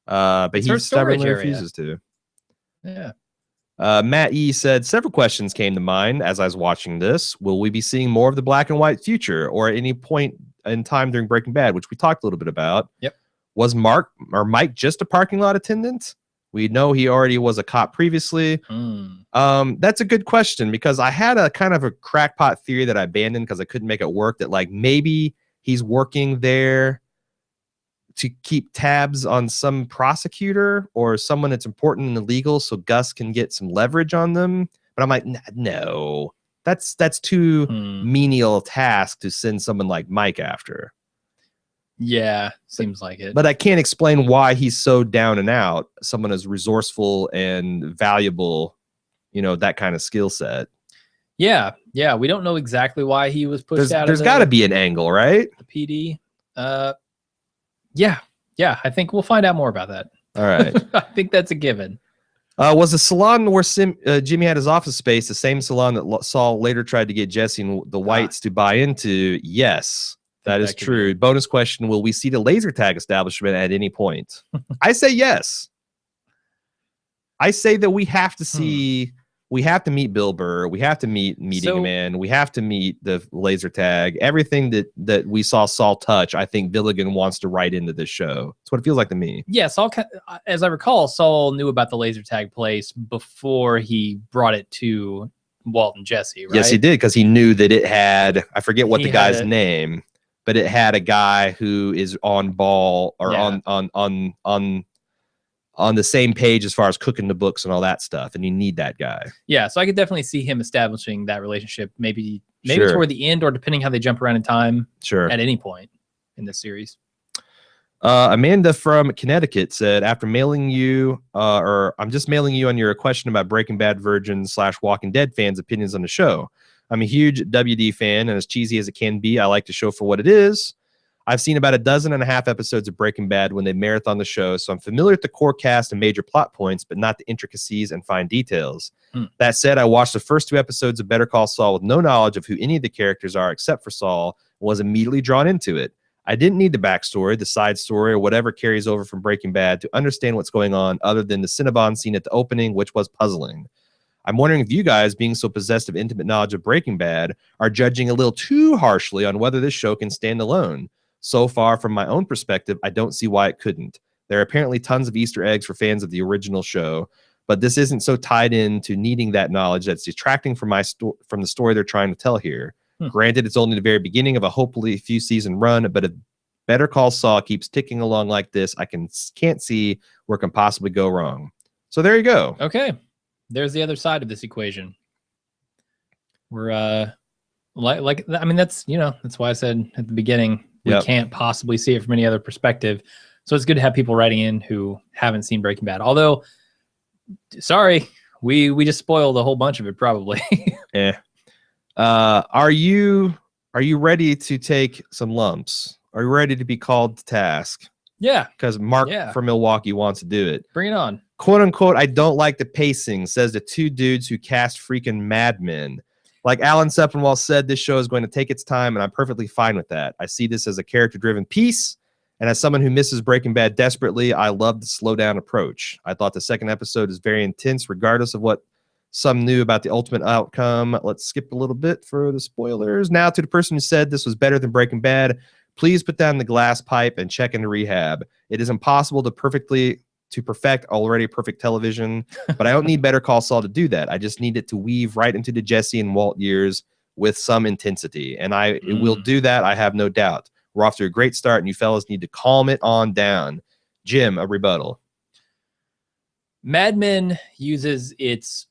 But he stubbornly refuses to. Yeah. Matt E said several questions came to mind as I was watching this. Will we be seeing more of the black and white future or at any point in time during Breaking Bad, which we talked a little bit about? Yep. Was Mike just a parking lot attendant? We know he already was a cop previously. That's a good question because I had a kind of a crackpot theory that I abandoned because I couldn't make it work, that like maybe he's working there to keep tabs on some prosecutor or someone that's important in the legal so Gus can get some leverage on them. But I'm like, no, that's too menial a task to send someone like Mike after. Yeah, seems like it. But I can't explain why he's so down and out. Someone as resourceful and valuable, that kind of skill set. Yeah. We don't know exactly why he was pushed out. There's got to be an angle, right? The PD. Yeah. I think we'll find out more about that. All right. I think that's a given. Was the salon where Jimmy had his office space the same salon that Saul later tried to get Jesse and the Whites to buy into? Yes, that is true. Bonus question: will we see the laser tag establishment at any point? I say yes. I say that we have to see. We have to meet Bill Burr. We have to meet Meeting Man. We have to meet the laser tag. Everything that we saw Saul touch, I think Villigan wants to write into this show. That's what it feels like to me. Yeah, Saul, as I recall, Saul knew about the laser tag place before he brought it to Walt and Jesse, right? Yes, he did, because he knew that it had, I forget what the guy's name, but it had a guy who is on ball or on the same page as far as cooking the books and all that stuff, and you need that guy. Yeah, so I could definitely see him establishing that relationship, maybe toward the end, or depending how they jump around in time. Sure. At any point in this series. Amanda from Connecticut said, after mailing you, I'm just mailing you on your question about Breaking Bad virgin / Walking Dead fans' opinions on the show. I'm a huge WD fan, and as cheesy as it can be, I like the show for what it is. I've seen about 12.5 episodes of Breaking Bad when they marathon the show, so I'm familiar with the core cast and major plot points, but not the intricacies and fine details. That said, I watched the first 2 episodes of Better Call Saul with no knowledge of who any of the characters are except for Saul, and was immediately drawn into it. I didn't need the backstory, the side story, or whatever carries over from Breaking Bad to understand what's going on, other than the Cinnabon scene at the opening, which was puzzling. I'm wondering if you guys, being so possessed of intimate knowledge of Breaking Bad, are judging a little too harshly on whether this show can stand alone. So far, from my own perspective, I don't see why it couldn't. There are apparently tons of Easter eggs for fans of the original show, but this isn't so tied in to needing that knowledge that's detracting from from the story they're trying to tell here. Granted, it's only the very beginning of a hopefully few season run, but if Better Call Saul keeps ticking along like this, I can't see where it can possibly go wrong. So there you go. Okay, there's the other side of this equation. We're I mean, that's why I said at the beginning, we can't possibly see it from any other perspective. So it's good to have people writing in who haven't seen Breaking Bad. Although, sorry, we just spoiled a whole bunch of it probably. Yeah. Are you Are you ready to take some lumps? Are you ready to be called to task? Yeah. Because Mark from Milwaukee wants to do it. Bring it on. Quote unquote, I don't like the pacing, says the two dudes who cast freaking Mad Men. Like Alan Sepinwall said, this show is going to take its time, and I'm perfectly fine with that. I see this as a character-driven piece, and as someone who misses Breaking Bad desperately, I love the slow-down approach. I thought the second episode is very intense, regardless of what some knew about the ultimate outcome. Let's skip a little bit for the spoilers. Now, to the person who said this was better than Breaking Bad, please put down the glass pipe and check into rehab. It is impossible to perfect already perfect television, but I don't need Better Call Saul to do that. I just need it to weave right into the Jesse and Walt years with some intensity, and it will do that, I have no doubt. We're off to a great start, and you fellas need to calm it on down. Jim, a rebuttal. Mad Men uses its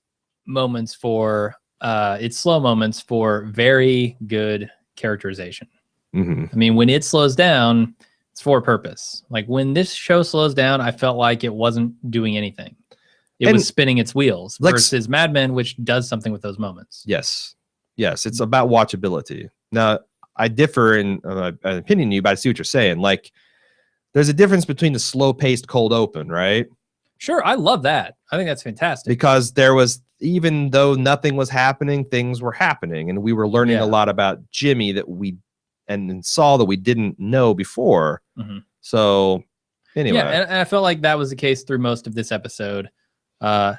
moments for its slow moments for very good characterization. I mean, when it slows down, it's for a purpose. Like when this show slows down, I felt like it wasn't doing anything. It was spinning its wheels versus Mad Men, which does something with those moments. Yes. It's about watchability. Now, I differ in an opinion you, but I see what you're saying. Like, there's a difference between the slow-paced cold open, right? Sure, I love that. I think that's fantastic. Because there was, even though nothing was happening, things were happening, and we were learning a lot about Jimmy and Saul that we didn't know before. So anyway. Yeah, and I felt like that was the case through most of this episode. Like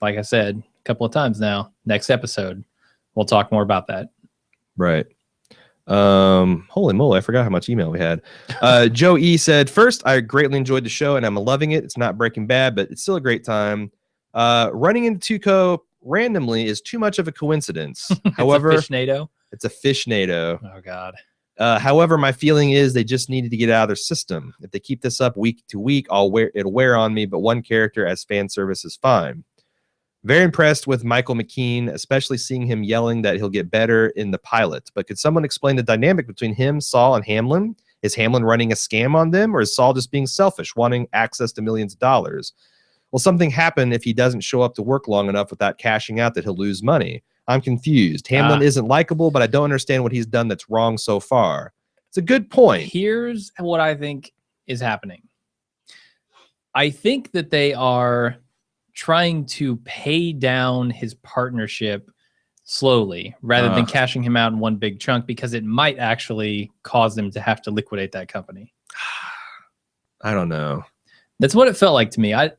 I said a couple of times now, next episode, we'll talk more about that. Right. Holy moly, I forgot how much email we had. Joe E said, first, I greatly enjoyed the show and I'm loving it. It's not Breaking Bad, but it's still a great time. Running into Tuco randomly is too much of a coincidence. However, it's a fishnado. Oh God. However, my feeling is they just needed to get out of their system. If they keep this up week to week, it'll wear on me, but one character as fan service is fine. Very impressed with Michael McKean, especially seeing him yelling that he'll get better in the pilot. But could someone explain the dynamic between him, Saul, and Hamlin? Is Hamlin running a scam on them, or is Saul just being selfish, wanting access to millions of dollars? Will something happen if he doesn't show up to work long enough without cashing out that he'll lose money? I'm confused. Hamlin isn't likable, but I don't understand what he's done that's wrong so far. It's a good point. Here's what I think is happening. I think that they are trying to pay down his partnership slowly rather than cashing him out in one big chunk, because it might actually cause them to have to liquidate that company. I don't know. That's what it felt like to me. I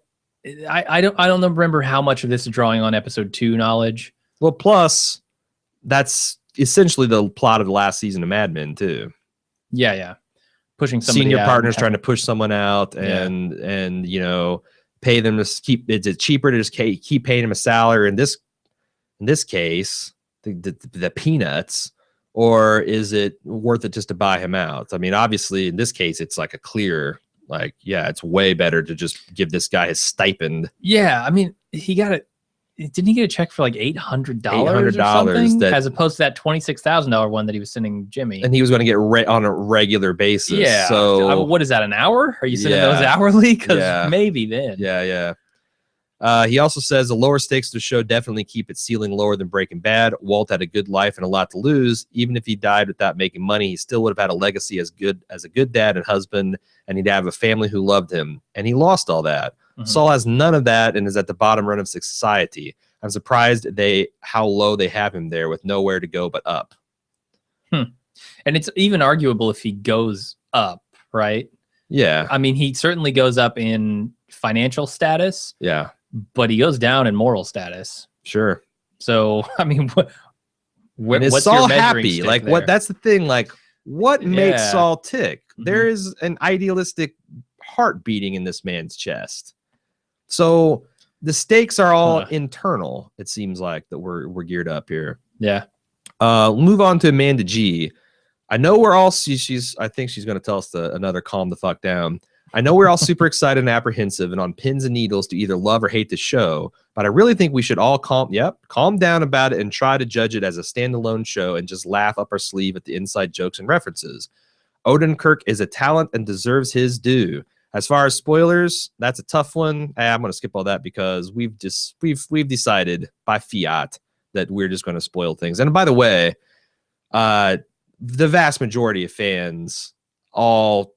don't remember how much of this is drawing on episode 2 knowledge. Well, plus that's essentially the plot of the last season of Mad Men too. Yeah. Pushing somebody senior out partners trying to push someone out and you know, pay them to keep. It's cheaper to just keep paying him a salary in this case, the peanuts, or is it worth it just to buy him out? I mean, obviously in this case, it's like a clear, like, yeah, it's way better to just give this guy his stipend. Yeah, I mean, didn't he get a check for like $800 or something, as opposed to that $26,000 one that he was sending Jimmy? And he was going to get on a regular basis. Yeah. So what is that, an hour? Are you sending those hourly? Because maybe then. Yeah. He also says the lower stakes of the show definitely keep its ceiling lower than Breaking Bad. Walt had a good life and a lot to lose. Even if he died without making money, he still would have had a legacy as a good dad and husband, and he'd have a family who loved him. And he lost all that. Saul has none of that and is at the bottom run of society. I'm surprised how low they have him there with nowhere to go but up. And it's even arguable if he goes up, right? Yeah. I mean, he certainly goes up in financial status. Yeah. But he goes down in moral status. Sure. So, I mean, what's Saul happy? Like, what? That's the thing. Like, what makes Saul tick? There is an idealistic heart beating in this man's chest. So the stakes are all internal. It seems like that we're geared up here. Yeah. Move on to Amanda G. I know we're all I think she's going to tell us another calm the fuck down. I know we're all super excited and apprehensive and on pins and needles to either love or hate the show, but I really think we should all calm down about it and try to judge it as a standalone show and just laugh up our sleeve at the inside jokes and references. Odenkirk is a talent and deserves his due. As far as spoilers, that's a tough one. I'm going to skip all that because we've decided by fiat that we're just going to spoil things. And by the way, the vast majority of fans all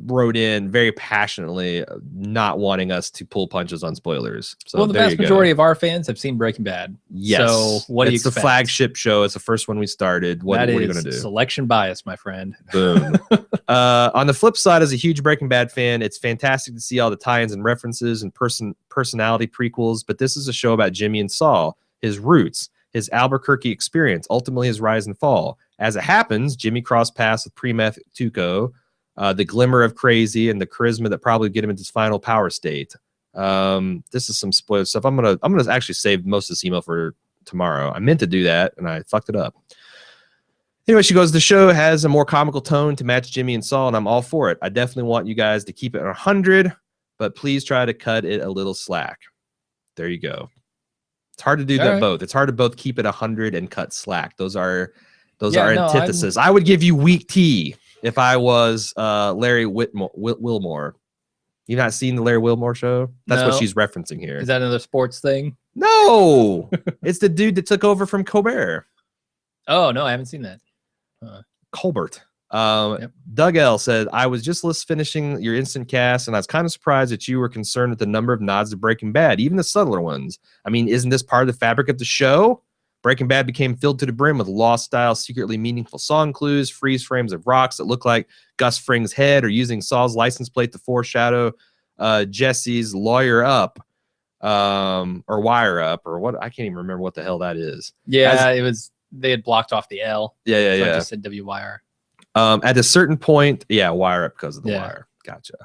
wrote in very passionately, not wanting us to pull punches on spoilers. So well, the vast majority of our fans have seen Breaking Bad. Yes. So what do you expect? It's the flagship show. It's the first one we started. What are you going to do? Selection bias, my friend. Boom. On the flip side, as a huge Breaking Bad fan, it's fantastic to see all the tie-ins and references and personality prequels. But this is a show about Jimmy and Saul, his roots, his Albuquerque experience, ultimately his rise and fall. As it happens, Jimmy crossed paths with pre-meth Tuco, the glimmer of crazy, and the charisma that probably get him into his final power state. This is some spoiler stuff. I'm gonna actually save most of this email for tomorrow. I meant to do that and I fucked it up. Anyway, she goes, the show has a more comical tone to match Jimmy and Saul, and I'm all for it. I definitely want you guys to keep it 100, but please try to cut it a little slack. There you go. It's hard to do that both. It's hard to both keep it 100 and cut slack. Those are antithesis. I would give you weak tea if I was Larry Wilmore. You've not seen the Larry Wilmore show? That's what she's referencing here. Is that another sports thing? No, it's the dude that took over from Colbert. Oh, no, I haven't seen that. Colbert. Doug L said, I was just finishing your instant cast, and I was kind of surprised that you were concerned with the number of nods to Breaking Bad, even the subtler ones. I mean, isn't this part of the fabric of the show? Breaking Bad became filled to the brim with Lost-style, secretly meaningful song clues, freeze frames of rocks that look like Gus Fring's head, or using Saul's license plate to foreshadow Jesse's lawyer up, or wire up, or what? I can't even remember what the hell that is. Yeah, it was. They had blocked off the L. Yeah. I just said WYR. At a certain point, wire up because of the wire. Gotcha.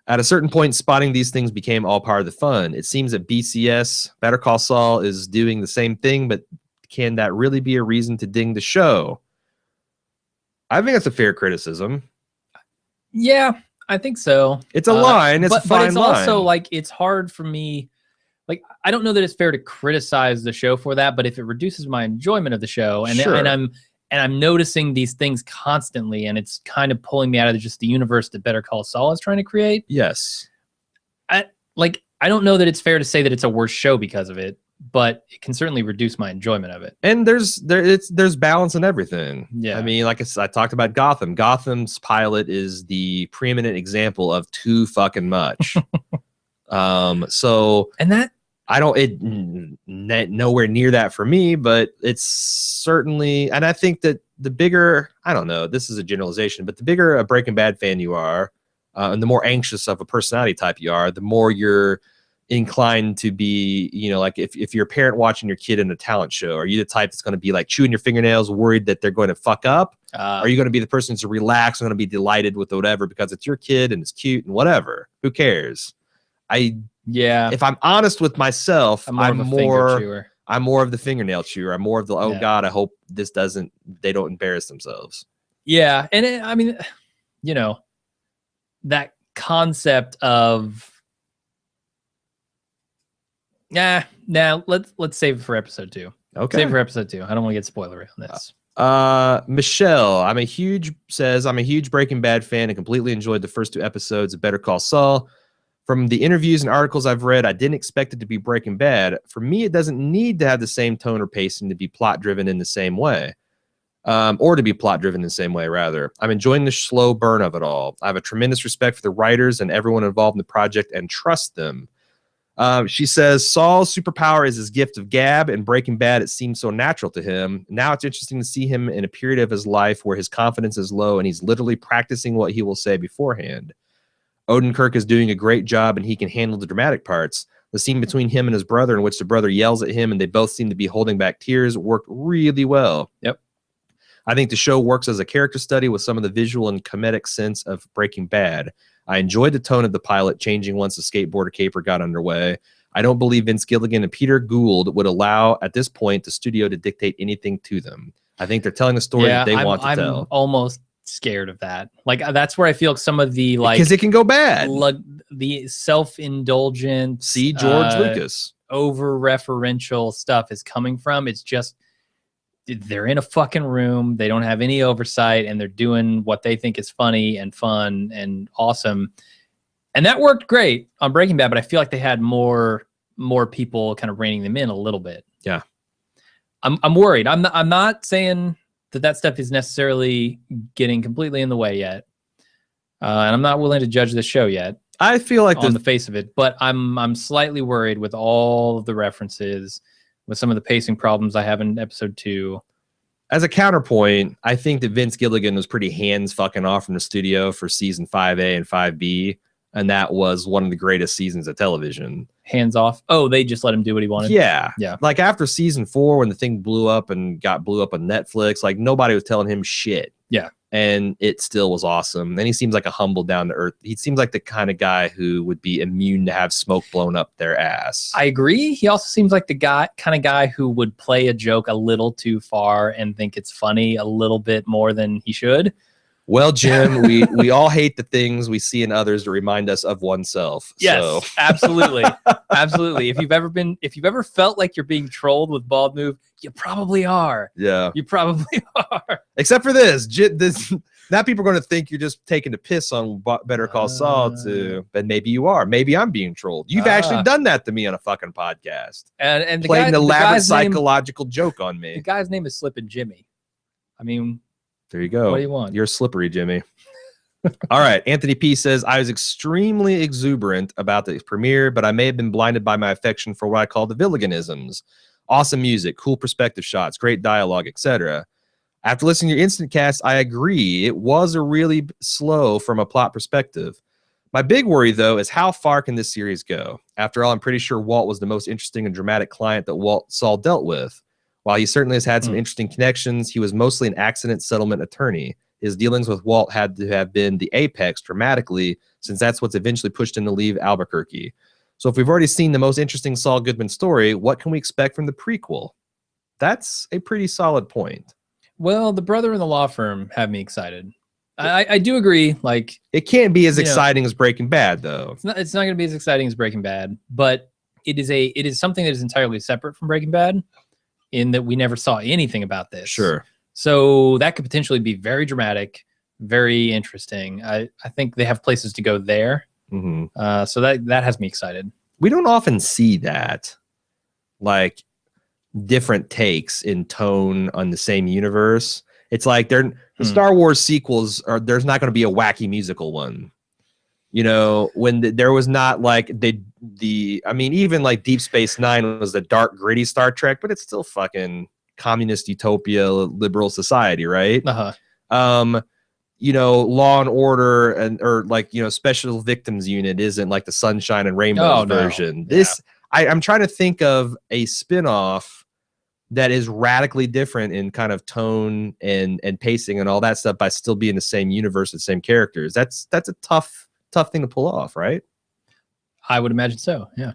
At a certain point, spotting these things became all part of the fun. It seems that BCS, Better Call Saul, is doing the same thing, but can that really be a reason to ding the show? I think that's a fair criticism. Yeah, I think so. It's a line. It's a fine line. But it's also like, it's hard for me. Like, I don't know that it's fair to criticize the show for that, but if it reduces my enjoyment of the show, and I'm noticing these things constantly, and it's kind of pulling me out of just the universe that Better Call Saul is trying to create. Yes. I don't know that it's fair to say that it's a worse show because of it, but it can certainly reduce my enjoyment of it. And there's balance in everying. Yeah. I mean, like I talked about Gotham. Gotham's pilot is the preeminent example of too fucking much. Nowhere near that for me, but it's certainly, and I think that the bigger, I don't know, this is a generalization, but the bigger a Breaking Bad fan you are, and the more anxious of a personality type you are, the more you're inclined to be, like if you're a parent watching your kid in a talent show, are you the type that's going to be like chewing your fingernails, worried that they're going to fuck up? Are you going to be the person to relax and going to be delighted with whatever because it's your kid and it's cute and whatever? Who cares? If I'm honest with myself, I'm more of the fingernail chewer. I'm more of the, God, I hope they don't embarrass themselves. Yeah. And that concept of, now let's save it for episode 2. Okay. Save it for episode 2. I don't want to get spoilery on this. Michelle, I'm a huge Breaking Bad fan and completely enjoyed the first 2 episodes of Better Call Saul. From the interviews and articles I've read, I didn't expect it to be Breaking Bad. For me, it doesn't need to have the same tone or pacing to be plot-driven in the same way. Or to be plot-driven in the same way, rather. I'm enjoying the slow burn of it all. I have a tremendous respect for the writers and everyone involved in the project and trust them. She says, Saul's superpower is his gift of gab. In Breaking Bad, it seems so natural to him. Now it's interesting to see him in a period of his life where his confidence is low and he's literally practicing what he will say beforehand. Odenkirk is doing a great job and he can handle the dramatic parts. The scene between him and his brother in which the brother yells at him and they both seem to be holding back tears worked really well. Yep. I think the show works as a character study with some of the visual and comedic sense of Breaking Bad. I enjoyed the tone of the pilot changing once the skateboarder caper got underway. I don't believe Vince Gilligan and Peter Gould would allow at this point the studio to dictate anything to them. I think they're telling a story that they want to tell. I'm almost scared of that. Like, that's where I feel some of the, like, because it can go bad, the self-indulgent George Lucas over-referential stuff is coming from. It's just they're in a fucking room, they don't have any oversight, and they're doing what they think is funny and fun and awesome, and that worked great on Breaking Bad. But I feel like they had more people kind of reining them in a little bit. Yeah, I'm worried. I'm not saying that stuff is necessarily getting completely in the way yet. And I'm not willing to judge the show yet. I feel like on the face of it, but I'm slightly worried with all of the references, with some of the pacing problems I have in episode 2. As a counterpoint, I think that Vince Gilligan was pretty hands fucking off from the studio for season 5A and 5B, and that was one of the greatest seasons of television. Hands off? Oh, they just let him do what he wanted? Yeah. Yeah. Like after season 4, when the thing blew up and blew up on Netflix, like nobody was telling him shit. Yeah. And it still was awesome. And he seems like a humble, down to earth. He seems like the kind of guy who would be immune to have smoke blown up their ass. I agree. He also seems like the kind of guy who would play a joke a little too far and think it's funny a little bit more than he should. Well, Jim, we all hate the things we see in others to remind us of oneself. Yes, so. Absolutely. Absolutely. If you've ever felt like you're being trolled with Bald Move, you probably are. Yeah. You probably are. Except for this. Now people are going to think you're just taking a piss on Better Call Saul too. But maybe you are. Maybe I'm being trolled. You've actually done that to me on a fucking podcast. And played an elaborate psychological joke on me. The guy's name is Slippin' Jimmy. I mean, there you go. What do you want? You're slippery, Jimmy. All right. Anthony P says, I was extremely exuberant about the premiere, but I may have been blinded by my affection for what I call the Villiganisms. Awesome music, cool perspective shots, great dialogue, etc. After listening to your instant cast, I agree. It was a really slow from a plot perspective. My big worry, though, is how far can this series go? After all, I'm pretty sure Walt was the most interesting and dramatic client that Saul dealt with. While he certainly has had some interesting connections, he was mostly an accident settlement attorney. His dealings with Walt had to have been the apex dramatically, since that's what's eventually pushed him to leave Albuquerque. So if we've already seen the most interesting Saul Goodman story, what can we expect from the prequel? That's a pretty solid point. Well, the brother in the law firm have me excited. I do agree. Like, it can't be as exciting as Breaking Bad, though. It's not going to be as exciting as Breaking Bad, but it is something that is entirely separate from Breaking Bad, in that we never saw anything about this. Sure. So that could potentially be very dramatic, very interesting. I think they have places to go there. Mm-hmm. So that has me excited. We don't often see that, like different takes in tone on the same universe. It's like the Star Wars sequels there's not going to be a wacky musical one. You know, when there was not like I mean, even like Deep Space Nine was the dark, gritty Star Trek, but it's still fucking communist utopia, liberal society, right? You know, Law and Order or like, you know, Special Victims Unit isn't like the Sunshine and Rainbows version. No. I'm trying to think of a spinoff that is radically different in kind of tone and pacing and all that stuff by still being the same universe, the same characters. That's a tough thing to pull off, right? I would imagine so. Yeah.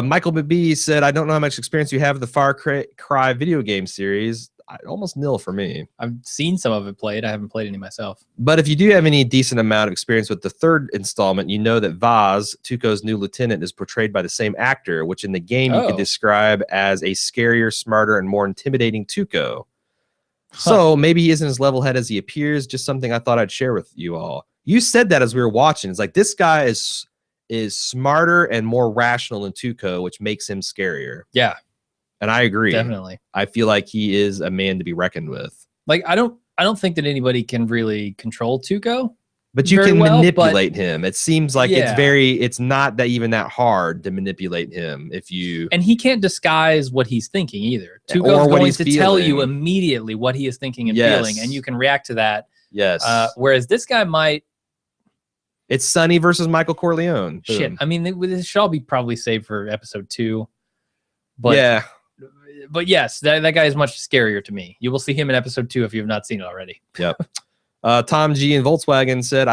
Michael B said, I don't know how much experience you have with the Far Cry video game series. Almost nil for me. I've seen some of it played. I haven't played any myself. But if you do have any decent amount of experience with the third installment, you know that Vaz, Tuco's new lieutenant, is portrayed by the same actor, which in the game you could describe as a scarier, smarter, and more intimidating Tuco. So maybe he isn't as level-headed as he appears. Just something I thought I'd share with you all. You said that as we were watching. It's like, this guy is smarter and more rational than Tuco, which makes him scarier. Yeah. And I agree. Definitely. I feel like he is a man to be reckoned with. Like, I don't think that anybody can really control Tuco. But you can manipulate him. It seems like it's not that even that hard to manipulate him if you. And he can't disguise what he's thinking either. Tuco's going to tell you immediately what he is thinking and feeling, and you can react to that. Yes. Whereas this guy might. It's Sonny versus Michael Corleone. Shit. I mean, this should all be probably saved for episode 2. But yeah. But yes, that guy is much scarier to me. You will see him in episode 2 if you have not seen it already. Yep. Tom G in Volkswagen said,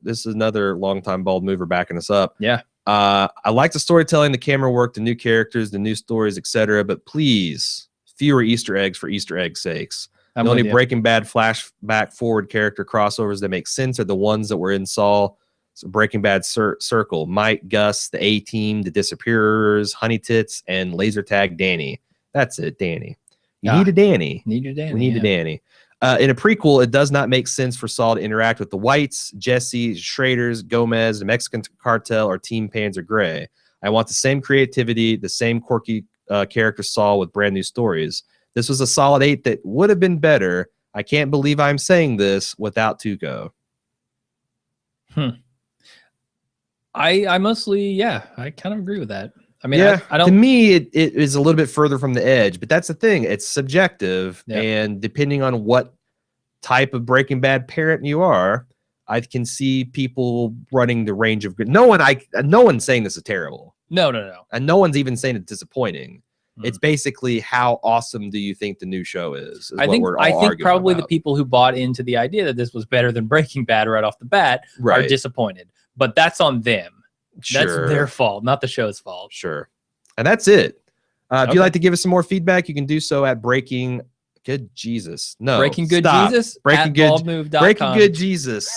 this is another longtime bald mover backing us up. Yeah. I like the storytelling, the camera work, the new characters, the new stories, etc. But please, fewer Easter eggs for Easter eggs' sakes. The only Breaking Bad flashback forward character crossovers that make sense are the ones that were in Saul. So Breaking Bad circle: Mike, Gus, the A-Team, the Disappearers, Honey Tits, and Laser Tag Danny. That's it, Danny. You need a Danny. We need a Danny. In a prequel, it does not make sense for Saul to interact with the Whites, Jesse, Schraders, Gomez, the Mexican cartel, or Team Panzer Gray. I want the same creativity, the same quirky character Saul with brand new stories. This was a solid 8 that would have been better. I can't believe I'm saying this without Tuco. I mostly, yeah, I kind of agree with that. I mean, yeah, I don't. To me, it is a little bit further from the edge, but that's the thing. It's subjective, and depending on what type of Breaking Bad parent you are, I can see people running the range of good. No one's saying this is terrible. No. And no one's even saying it's disappointing. It's basically how awesome do you think the new show is I think probably the people who bought into the idea that this was better than Breaking Bad right off the bat are disappointed. But that's on them. That's their fault, not the show's fault. Sure. And that's it. If you'd like to give us some more feedback, you can do so at Breaking Good Jesus. No. Breaking Good Jesus? Breaking Good Jesus.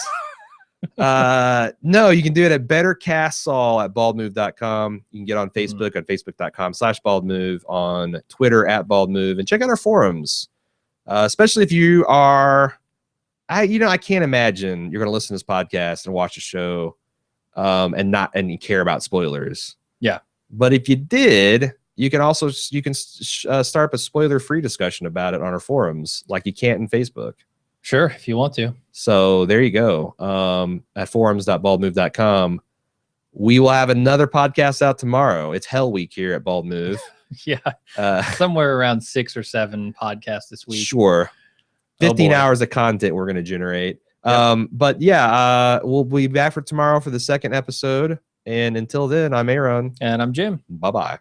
No, you can do it at bettercastsaul@baldmove.com. You can get on Facebook on facebook.com/baldmove, on Twitter @baldmove, and check out our forums. Especially if you are, I can't imagine you're going to listen to this podcast and watch a show and you care about spoilers. Yeah. But if you did, you can start up a spoiler-free discussion about it on our forums, like you can't in Facebook. Sure, if you want to. So there you go. At forums.baldmove.com. We will have another podcast out tomorrow. It's Hell Week here at Bald Move. Yeah. Somewhere around 6 or 7 podcasts this week. Sure. 15 hours of content we're going to generate. Yep. But yeah, we'll be back for tomorrow for the second episode. And until then, I'm Aaron. And I'm Jim. Bye-bye.